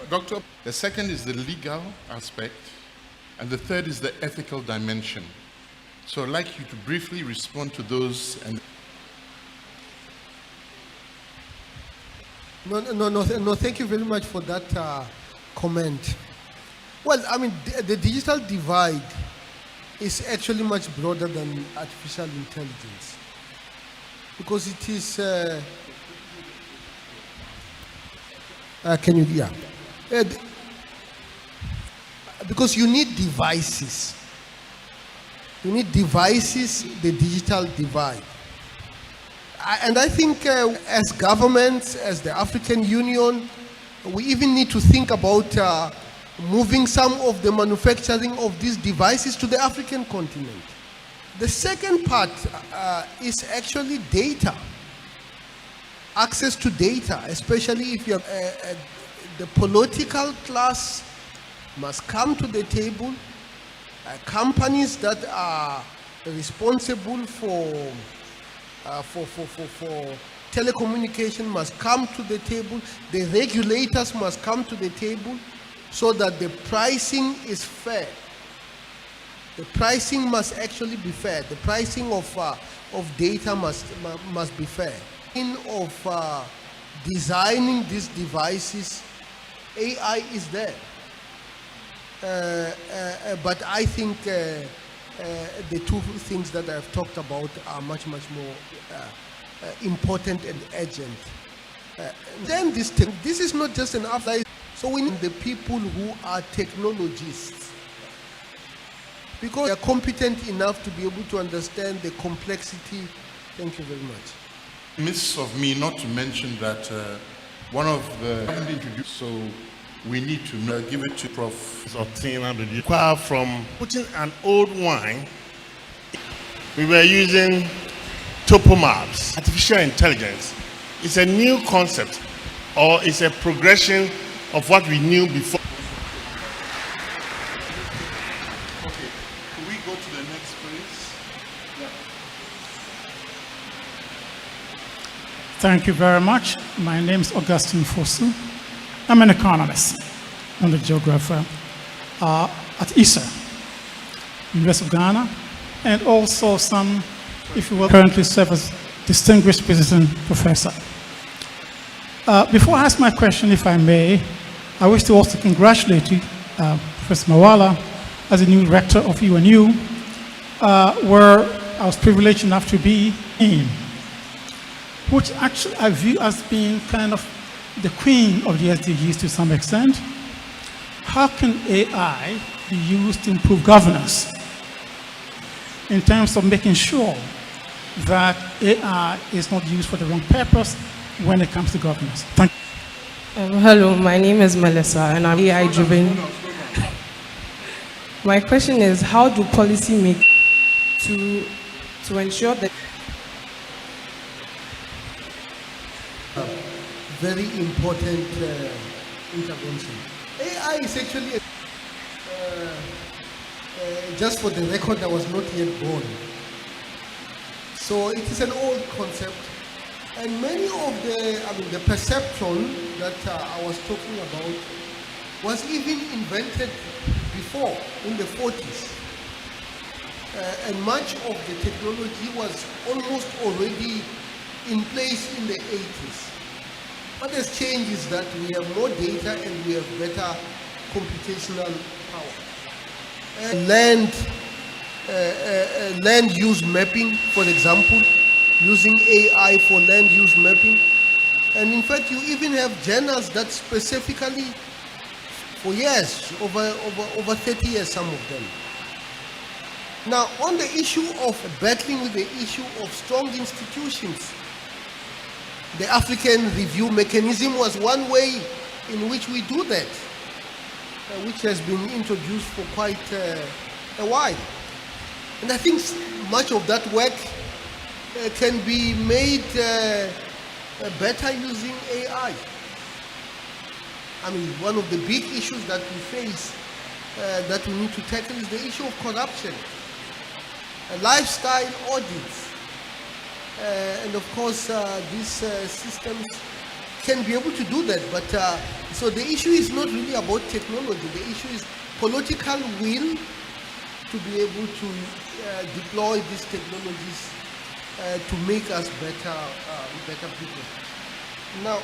Doctor, the second is the legal aspect, and the third is the ethical dimension. So I'd like you to briefly respond to those. And No, thank you very much for that comment. Well, I mean, the digital divide is actually much broader than artificial intelligence, because it is, because you need devices. You need devices, the digital divide. And I think as governments, as the African Union, we even need to think about moving some of the manufacturing of these devices to the African continent. The second part is actually data. Access to data, especially if you're the political class must come to the table. Companies that are responsible for telecommunication must come to the table. The regulators must come to the table so that the pricing is fair. The pricing must actually be fair. The pricing of data must be fair. Of designing these devices, AI is there. But I think the 2 things that I've talked about are much more important and urgent. Then this is not just an after. So we need the people who are technologists, because they are competent enough to be able to understand the complexity. Thank you very much. Miss of me not to mention that one of the introduced, so we need to give it to Prof. From putting an old wine, we were using topo maps. Artificial intelligence is a new concept, or it's a progression of what we knew before. Okay, can we go to the next please? Yeah. Thank you very much. My name is Augustine Fosu. I'm an economist and a geographer at ISA, University of Ghana, and also some, if you will, currently serve as distinguished visiting professor. Before I ask my question, if I may, I wish to also congratulate you, Professor Mawala, as the new rector of UNU, where I was privileged enough to be in, which actually I view as being kind of the queen of the SDGs to some extent. How can AI be used to improve governance in terms of making sure that AI is not used for the wrong purpose when it comes to governance? Thank you. Hello, my name is Melissa and I'm AI-driven. My question is, how do policy make to ensure that very important intervention. AI is actually, just for the record, I was not yet born. So it is an old concept. And many of the perception that I was talking about was even invented before, in the 40s. And much of the technology was almost already in place in the 80s. What has changed is that we have more data and we have better computational power. Land use mapping, for example, using AI for land use mapping. And in fact, you even have journals that specifically, for years, over 30 years, some of them. Now, on the issue of battling with the issue of strong institutions, the African review mechanism was one way in which we do that, which has been introduced for quite a while. And I think much of that work can be made better using AI. I mean, one of the big issues that we face that we need to tackle is the issue of corruption, lifestyle audits. And of course, these systems can be able to do that. But so the issue is not really about technology. The issue is political will to be able to deploy these technologies to make us better people. Now,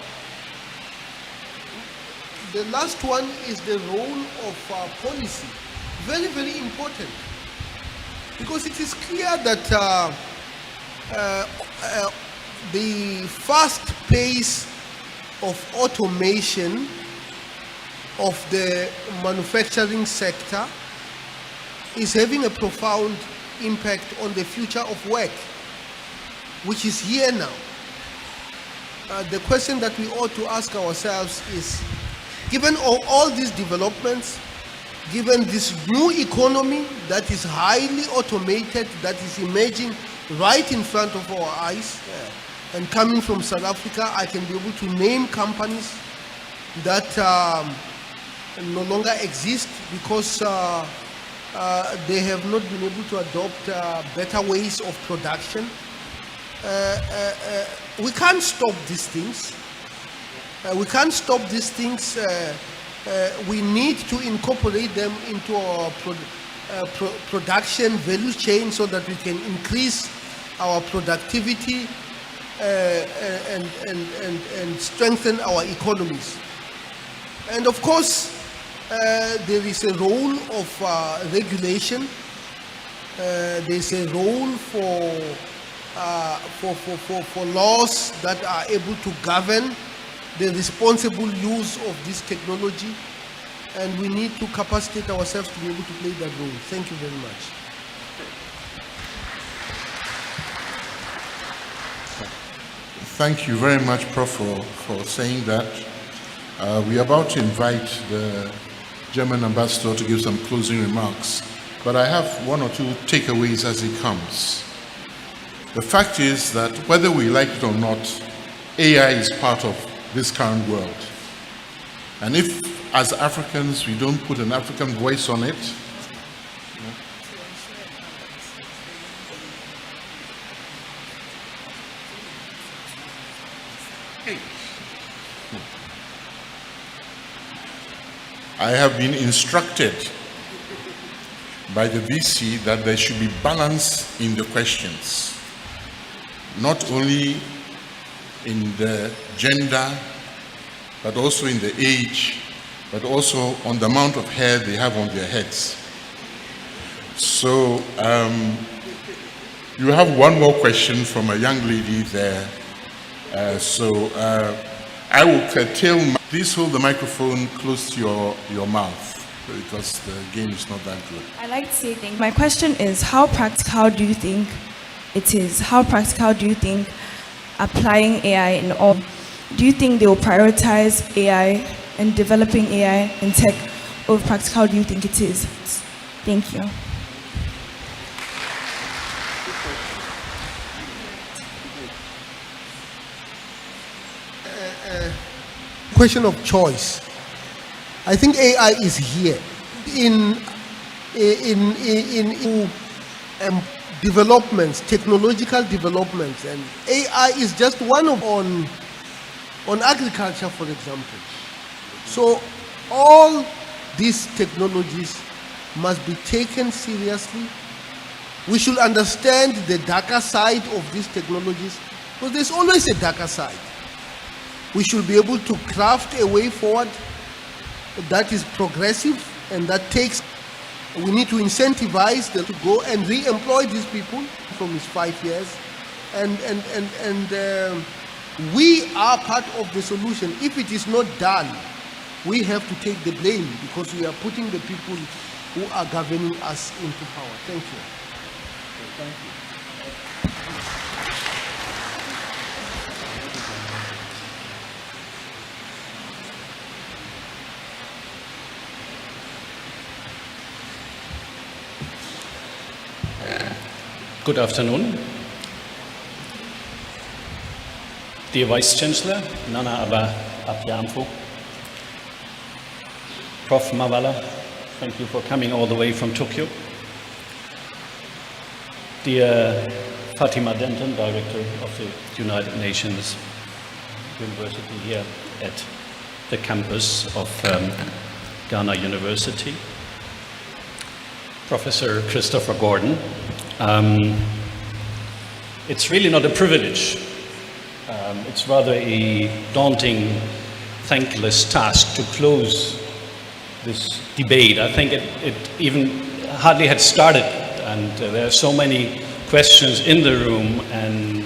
the last one is the role of policy. Very, very important. Because it is clear that the fast pace of automation of the manufacturing sector is having a profound impact on the future of work, which is here now. The question that we ought to ask ourselves is, given all these developments, given this new economy that is highly automated, that is emerging right in front of our eyes, and coming from South Africa, I can be able to name companies that no longer exist because they have not been able to adopt better ways of production. We can't stop these things. We can't stop these things. We need to incorporate them into our production value chain so that we can increase our productivity and strengthen our economies. And of course, there is a role of regulation. There is a role for laws that are able to govern the responsible use of this technology, and we need to capacitate ourselves to be able to play that role. Thank you very much. Thank you very much, Prof, for saying that. We're about to invite the German ambassador to give some closing remarks, but I have one or two takeaways as he comes. The fact is that whether we like it or not, AI is part of this current world. And if, as Africans, we don't put an African voice on it, I have been instructed by the VC that there should be balance in the questions, not only in the gender, but also in the age, but also on the amount of hair they have on their heads. So you have one more question from a young lady there. I will curtail. Please hold the microphone close to your mouth because the game is not that good. I'd like to say thank you. My question is, how practical do you think it is? How practical do you think applying AI in all? Do you think they will prioritize AI and developing AI and tech over practical? Do you think it is? Thank you. Question of choice. I think AI is here in developments, technological developments, and AI is just one of on agriculture, for example. So all these technologies must be taken seriously. We should understand the darker side of these technologies, because there's always a darker side. We should be able to craft a way forward that is progressive and that takes. We need to incentivize them to go and re-employ these people from these 5 years, and we are part of the solution. If it is not done, we have to take the blame because we are putting the people who are governing us into power. Thank you. Thank you. Good afternoon. Dear Vice Chancellor, Nana Aba Apiamfu, Prof Mawala, thank you for coming all the way from Tokyo. Dear Fatima Denton, Director of the United Nations University here at the campus of Ghana University. Professor Christopher Gordon, it's really not a privilege. It's rather a daunting, thankless task to close this debate. I think it even hardly had started, and there are so many questions in the room, and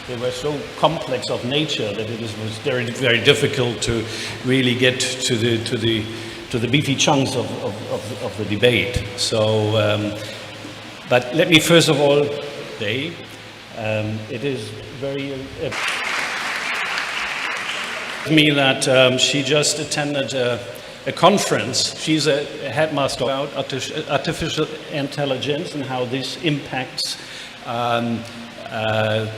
they were so complex of nature that it was very, very difficult to really get to the beefy chunks of the debate. So, but let me first of all say, it is very me that she just attended a conference. She's a headmaster about artificial intelligence and how this impacts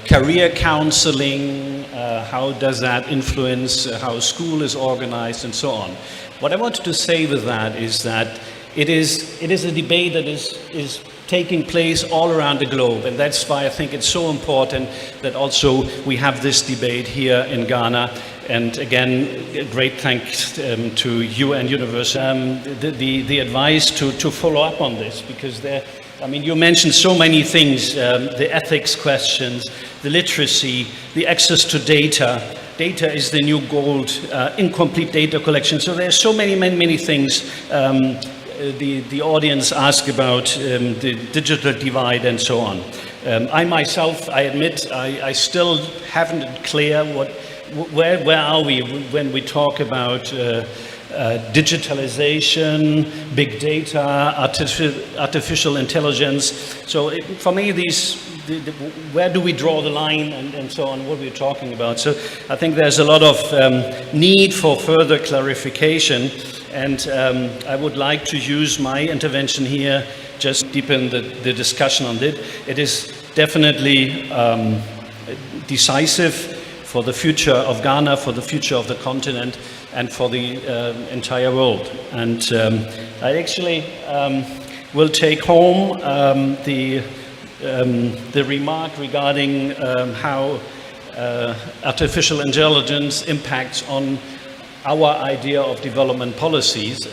career counseling, how does that influence how school is organized and so on. What I wanted to say with that is that it is a debate that is taking place all around the globe, and that's why I think it's so important that also we have this debate here in Ghana. And again, great thanks to you and University, the advice to follow up on this, because I mean, you mentioned so many things, the ethics questions, the literacy, the access to data. Data is the new gold, incomplete data collection. So there's so many things. The audience asked about the digital divide and so on. I myself, I admit, I still haven't clear where are we when we talk about digitalization, big data, artificial intelligence. So for me, where do we draw the line and so on, what we're talking about. So I think there's a lot of need for further clarification, and I would like to use my intervention here just deepen the discussion on it. It is definitely decisive for the future of Ghana, for the future of the continent, and for the entire world. And I actually will take home the remark regarding how artificial intelligence impacts on our idea of development policies.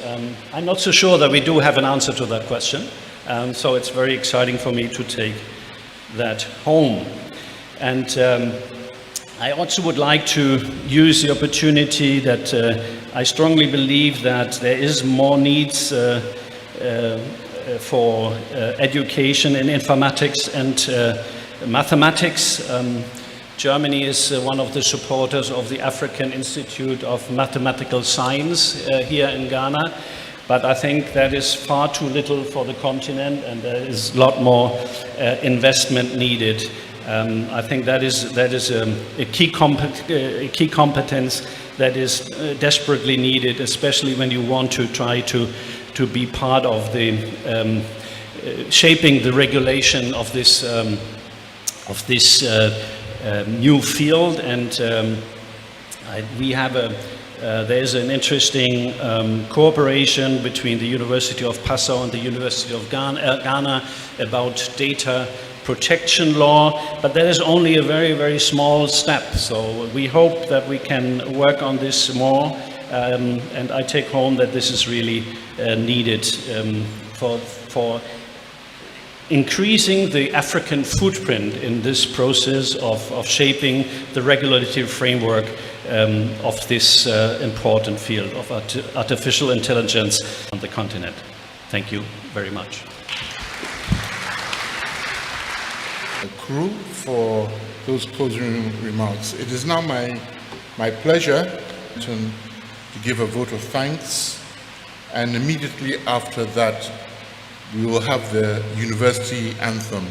I'm not so sure that we do have an answer to that question, so it's very exciting for me to take that home. And I also would like to use the opportunity that I strongly believe that there is more needs for education in informatics and mathematics. Germany is one of the supporters of the African Institute of Mathematical Science here in Ghana, but I think that is far too little for the continent, and there is a lot more investment needed. I think that is a key competence that is desperately needed, especially when you want to try to be part of the shaping the regulation of this new field. And we have there's an interesting cooperation between the University of Passau and the University of Ghana about data protection law, but that is only a very, very small step. So we hope that we can work on this more, and I take home that this is really needed for increasing the African footprint in this process of shaping the regulatory framework of this important field of artificial intelligence on the continent. Thank you very much. The crew for those closing remarks. It is now my pleasure to give a vote of thanks, and immediately after that we will have the university anthem.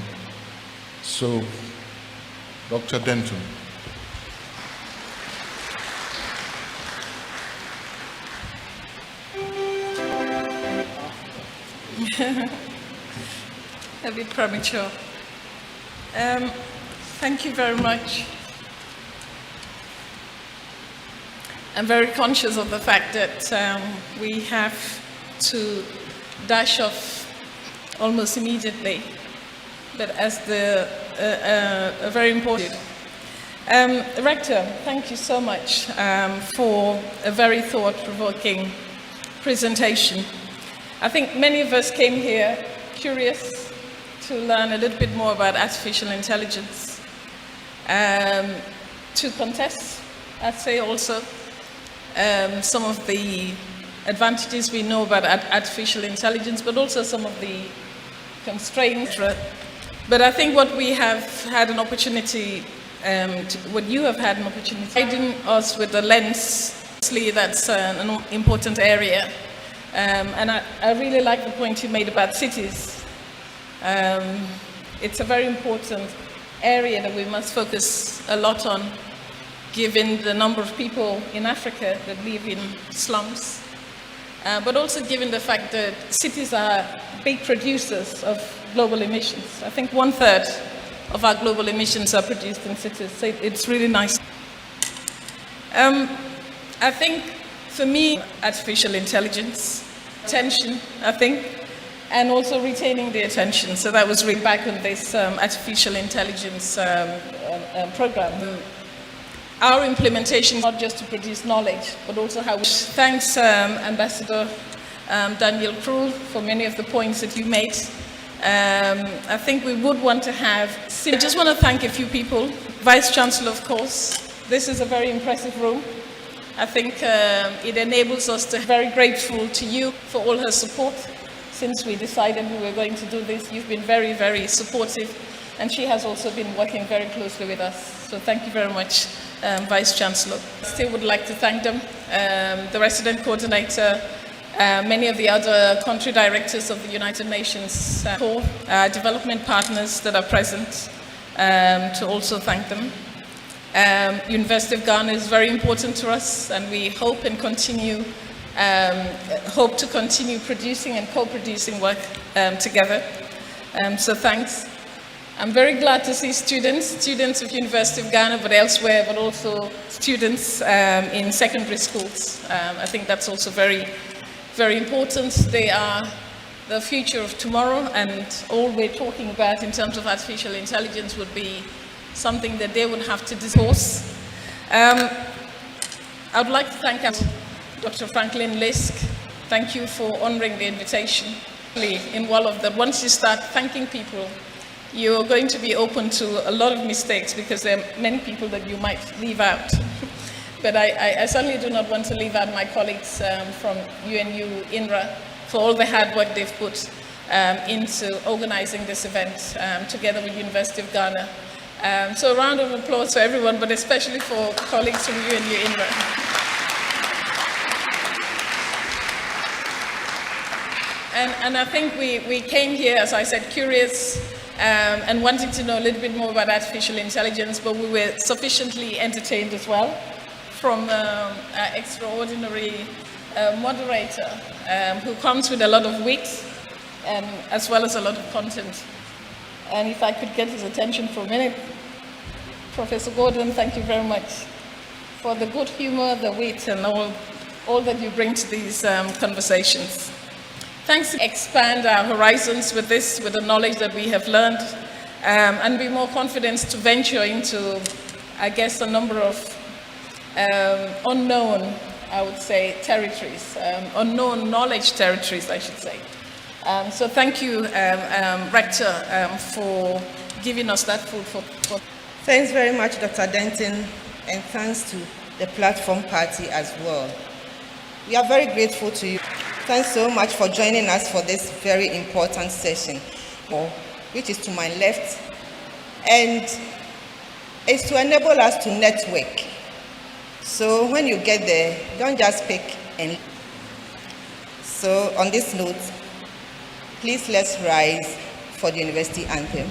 So, Dr. Denton. A bit premature. Thank you very much. I'm very conscious of the fact that we have to dash off almost immediately, but as a very important. Rector, thank you so much for a very thought-provoking presentation. I think many of us came here curious to learn a little bit more about artificial intelligence, to contest, I'd say also, some of the advantages we know about artificial intelligence, but also some of the constraints. But I think what we have had an opportunity, what you have had an opportunity, guiding us with the lens, that's an important area. And I really like the point you made about cities. It's a very important area that we must focus a lot on, given the number of people in Africa that live in slums, but also given the fact that cities are big producers of global emissions. I think 1/3 of our global emissions are produced in cities, so it's really nice. I think, for me, artificial intelligence, attention, I think, and also retaining the attention. So that was really back on this artificial intelligence program. Our implementation is not just to produce knowledge, but also how we... Thanks, Ambassador Daniel Krul, for many of the points that you made. I think we would want to have... I just want to thank a few people. Vice Chancellor, of course. This is a very impressive room. I think it enables us to be very grateful to you for all her support. Since we decided we were going to do this, you've been very, very supportive, and she has also been working very closely with us. So thank you very much, Vice Chancellor. I still would like to thank them, the resident coordinator, many of the other country directors of the United Nations, development partners that are present, to also thank them. University of Ghana is very important to us, and we hope and hope to continue producing and co-producing work together. So thanks. I'm very glad to see students of University of Ghana, but elsewhere, but also students in secondary schools. I think that's also very, very important. They are the future of tomorrow, and all we're talking about in terms of artificial intelligence would be something that they would have to discourse. I would like to thank Dr. Franklin Lisk. Thank you for honoring the invitation. In Wolof, that once you start thanking people, you're going to be open to a lot of mistakes, because there are many people that you might leave out. But I certainly do not want to leave out my colleagues from UNU INRA for all the hard work they've put into organizing this event together with University of Ghana. So a round of applause for everyone, but especially for colleagues from UNU INRA. And I think we came here, as I said, curious and wanting to know a little bit more about artificial intelligence, but we were sufficiently entertained as well from our extraordinary moderator who comes with a lot of wit as well as a lot of content. And if I could get his attention for a minute, Professor Gordon, thank you very much for the good humor, the wit, and all that you bring to these conversations. Thanks to expand our horizons with this, with the knowledge that we have learned, and be more confident to venture into, I guess, a number of unknown, I would say, territories, unknown knowledge territories, I should say. So thank you, Rector, for giving us that food for. Thanks very much, Dr. Denton, and thanks to the platform party as well. We are very grateful to you. Thanks so much for joining us for this very important session, which is to my left, and it's to enable us to network. So when you get there, don't just pick and. So on this note, please let's rise for the university anthem.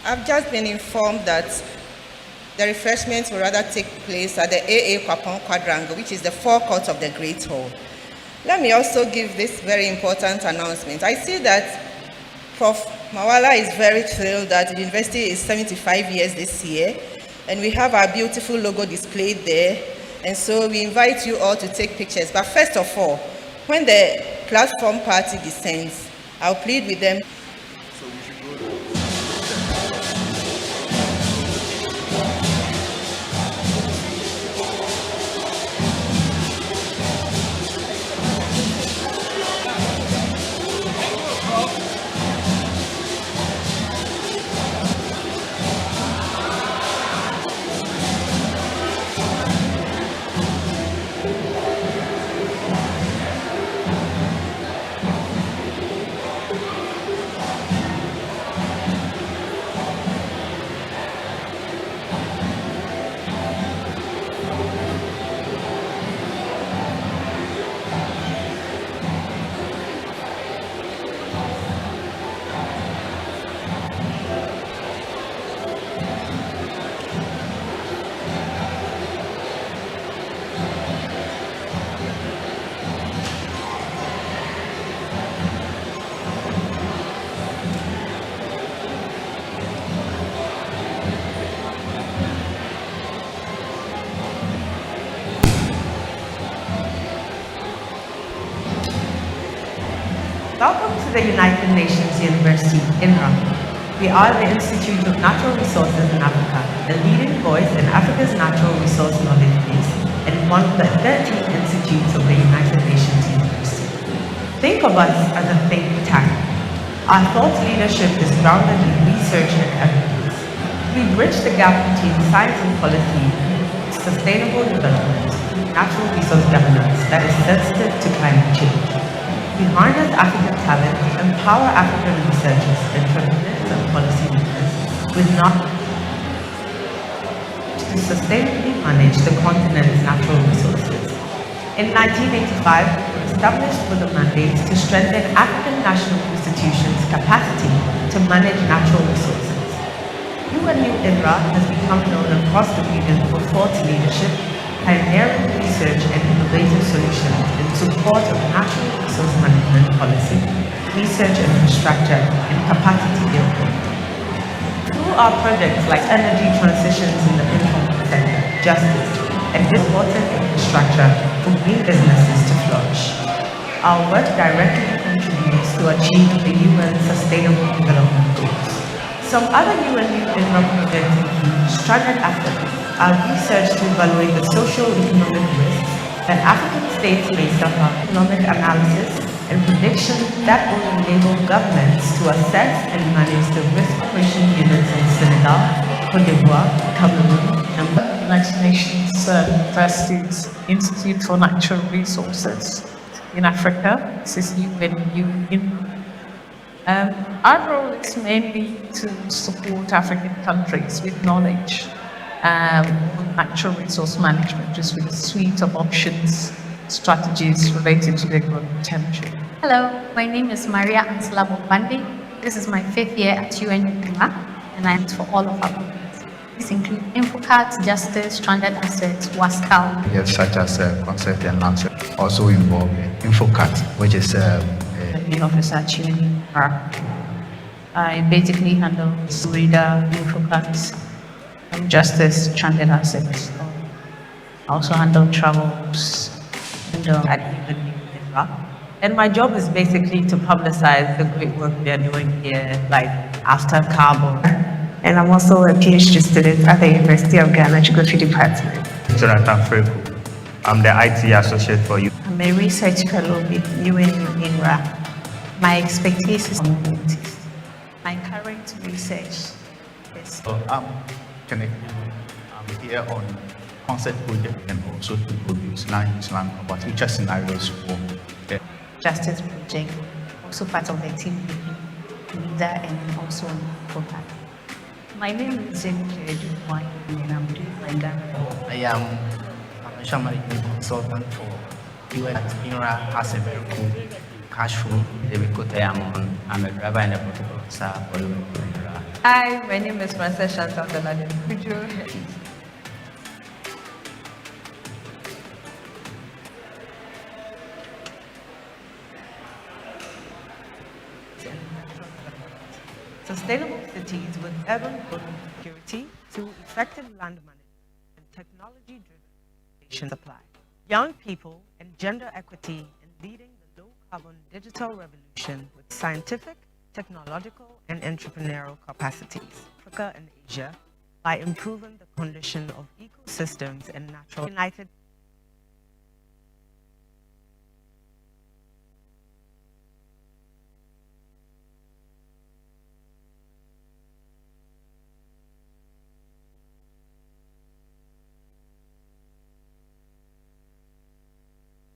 I've just been informed that the refreshments will rather take place at the AA Kwapong Quadrangle, which is the forecourt of the Great Hall. Let me also give this very important announcement. I see that Prof. Mawala is very thrilled that the university is 75 years this year, and we have our beautiful logo displayed there, and so we invite you all to take pictures. But first of all, when the platform party descends, I'll plead with them. Welcome to the United Nations University, INRA. We are the Institute of Natural Resources in Africa, the leading voice in Africa's natural resource knowledge base, and one of the 13 institutes of the United Nations University. Think of us as a think tank. Our thought leadership is grounded in research and evidence. We bridge the gap between science and policy, sustainable development, natural resource governance that is sensitive to climate change. We harness African talent, empower African researchers, entrepreneurs, and policymakers with knowledge to sustainably manage the continent's natural resources. In 1985, established with a mandate to strengthen African national institutions' capacity to manage natural resources. UNU INRA has become known across the region for thought leadership, pioneering research and innovative solutions in support of natural resource management policy, research infrastructure, and capacity building. Through our projects like energy transitions in the informal sector, justice, and water infrastructure for green businesses to flourish, our work directly contributes to achieve the UN Sustainable Development Goals. Some other UNU INRA projects include Stranded Africa, our research to evaluate the socio-economic risks that African states may suffer, economic analysis, and predictions that will enable governments to assess and manage the risk operation units in Senegal, Cote d'Ivoire, Cameroon, and United Nations University's Institute for Natural Resources in Africa. This is UNU. Our role is mainly to support African countries with knowledge on natural resource management, just with a suite of options, strategies related to their growth potential. Hello, my name is Maria Ansela Bombandi. This is my 5th year at UNU INRA, and I'm for all of our programs. These include InfoCat, Justice, Stranded Assets, WASCAL. Yes, such as concept and answer. Also involved in InfoCat, which is the officer at UNU INRA. I basically handle Reader, InfoCat, Justice, Stranded Assets. I also handle travels and at UNU INRA. And my job is basically to publicize the great work they're doing here, like after carbon. And I'm also a PhD student at the University of Ghana Geography Department. Jonathan Freku. I'm the IT associate for you. I'm a research fellow with UNU INRA. My expertise is communities. My current research is... I'm here on concept project and also to produce land about future scenarios for the Justice Project, also part of the team leader and also program. My name is Jennifer Dubois, and I'm doing my Ghana. I am financial management consultant for UN INRA, has a very cool cash flow. I'm a driver and a protocol officer for UN INRA. Hi, my name is Chancellor. Sustainable cities with urban growth and security through effective land management and technology-driven supply. Young people and gender equity in leading the low-carbon digital revolution with scientific, technological, and entrepreneurial capacities. Africa and Asia by improving the condition of ecosystems and natural United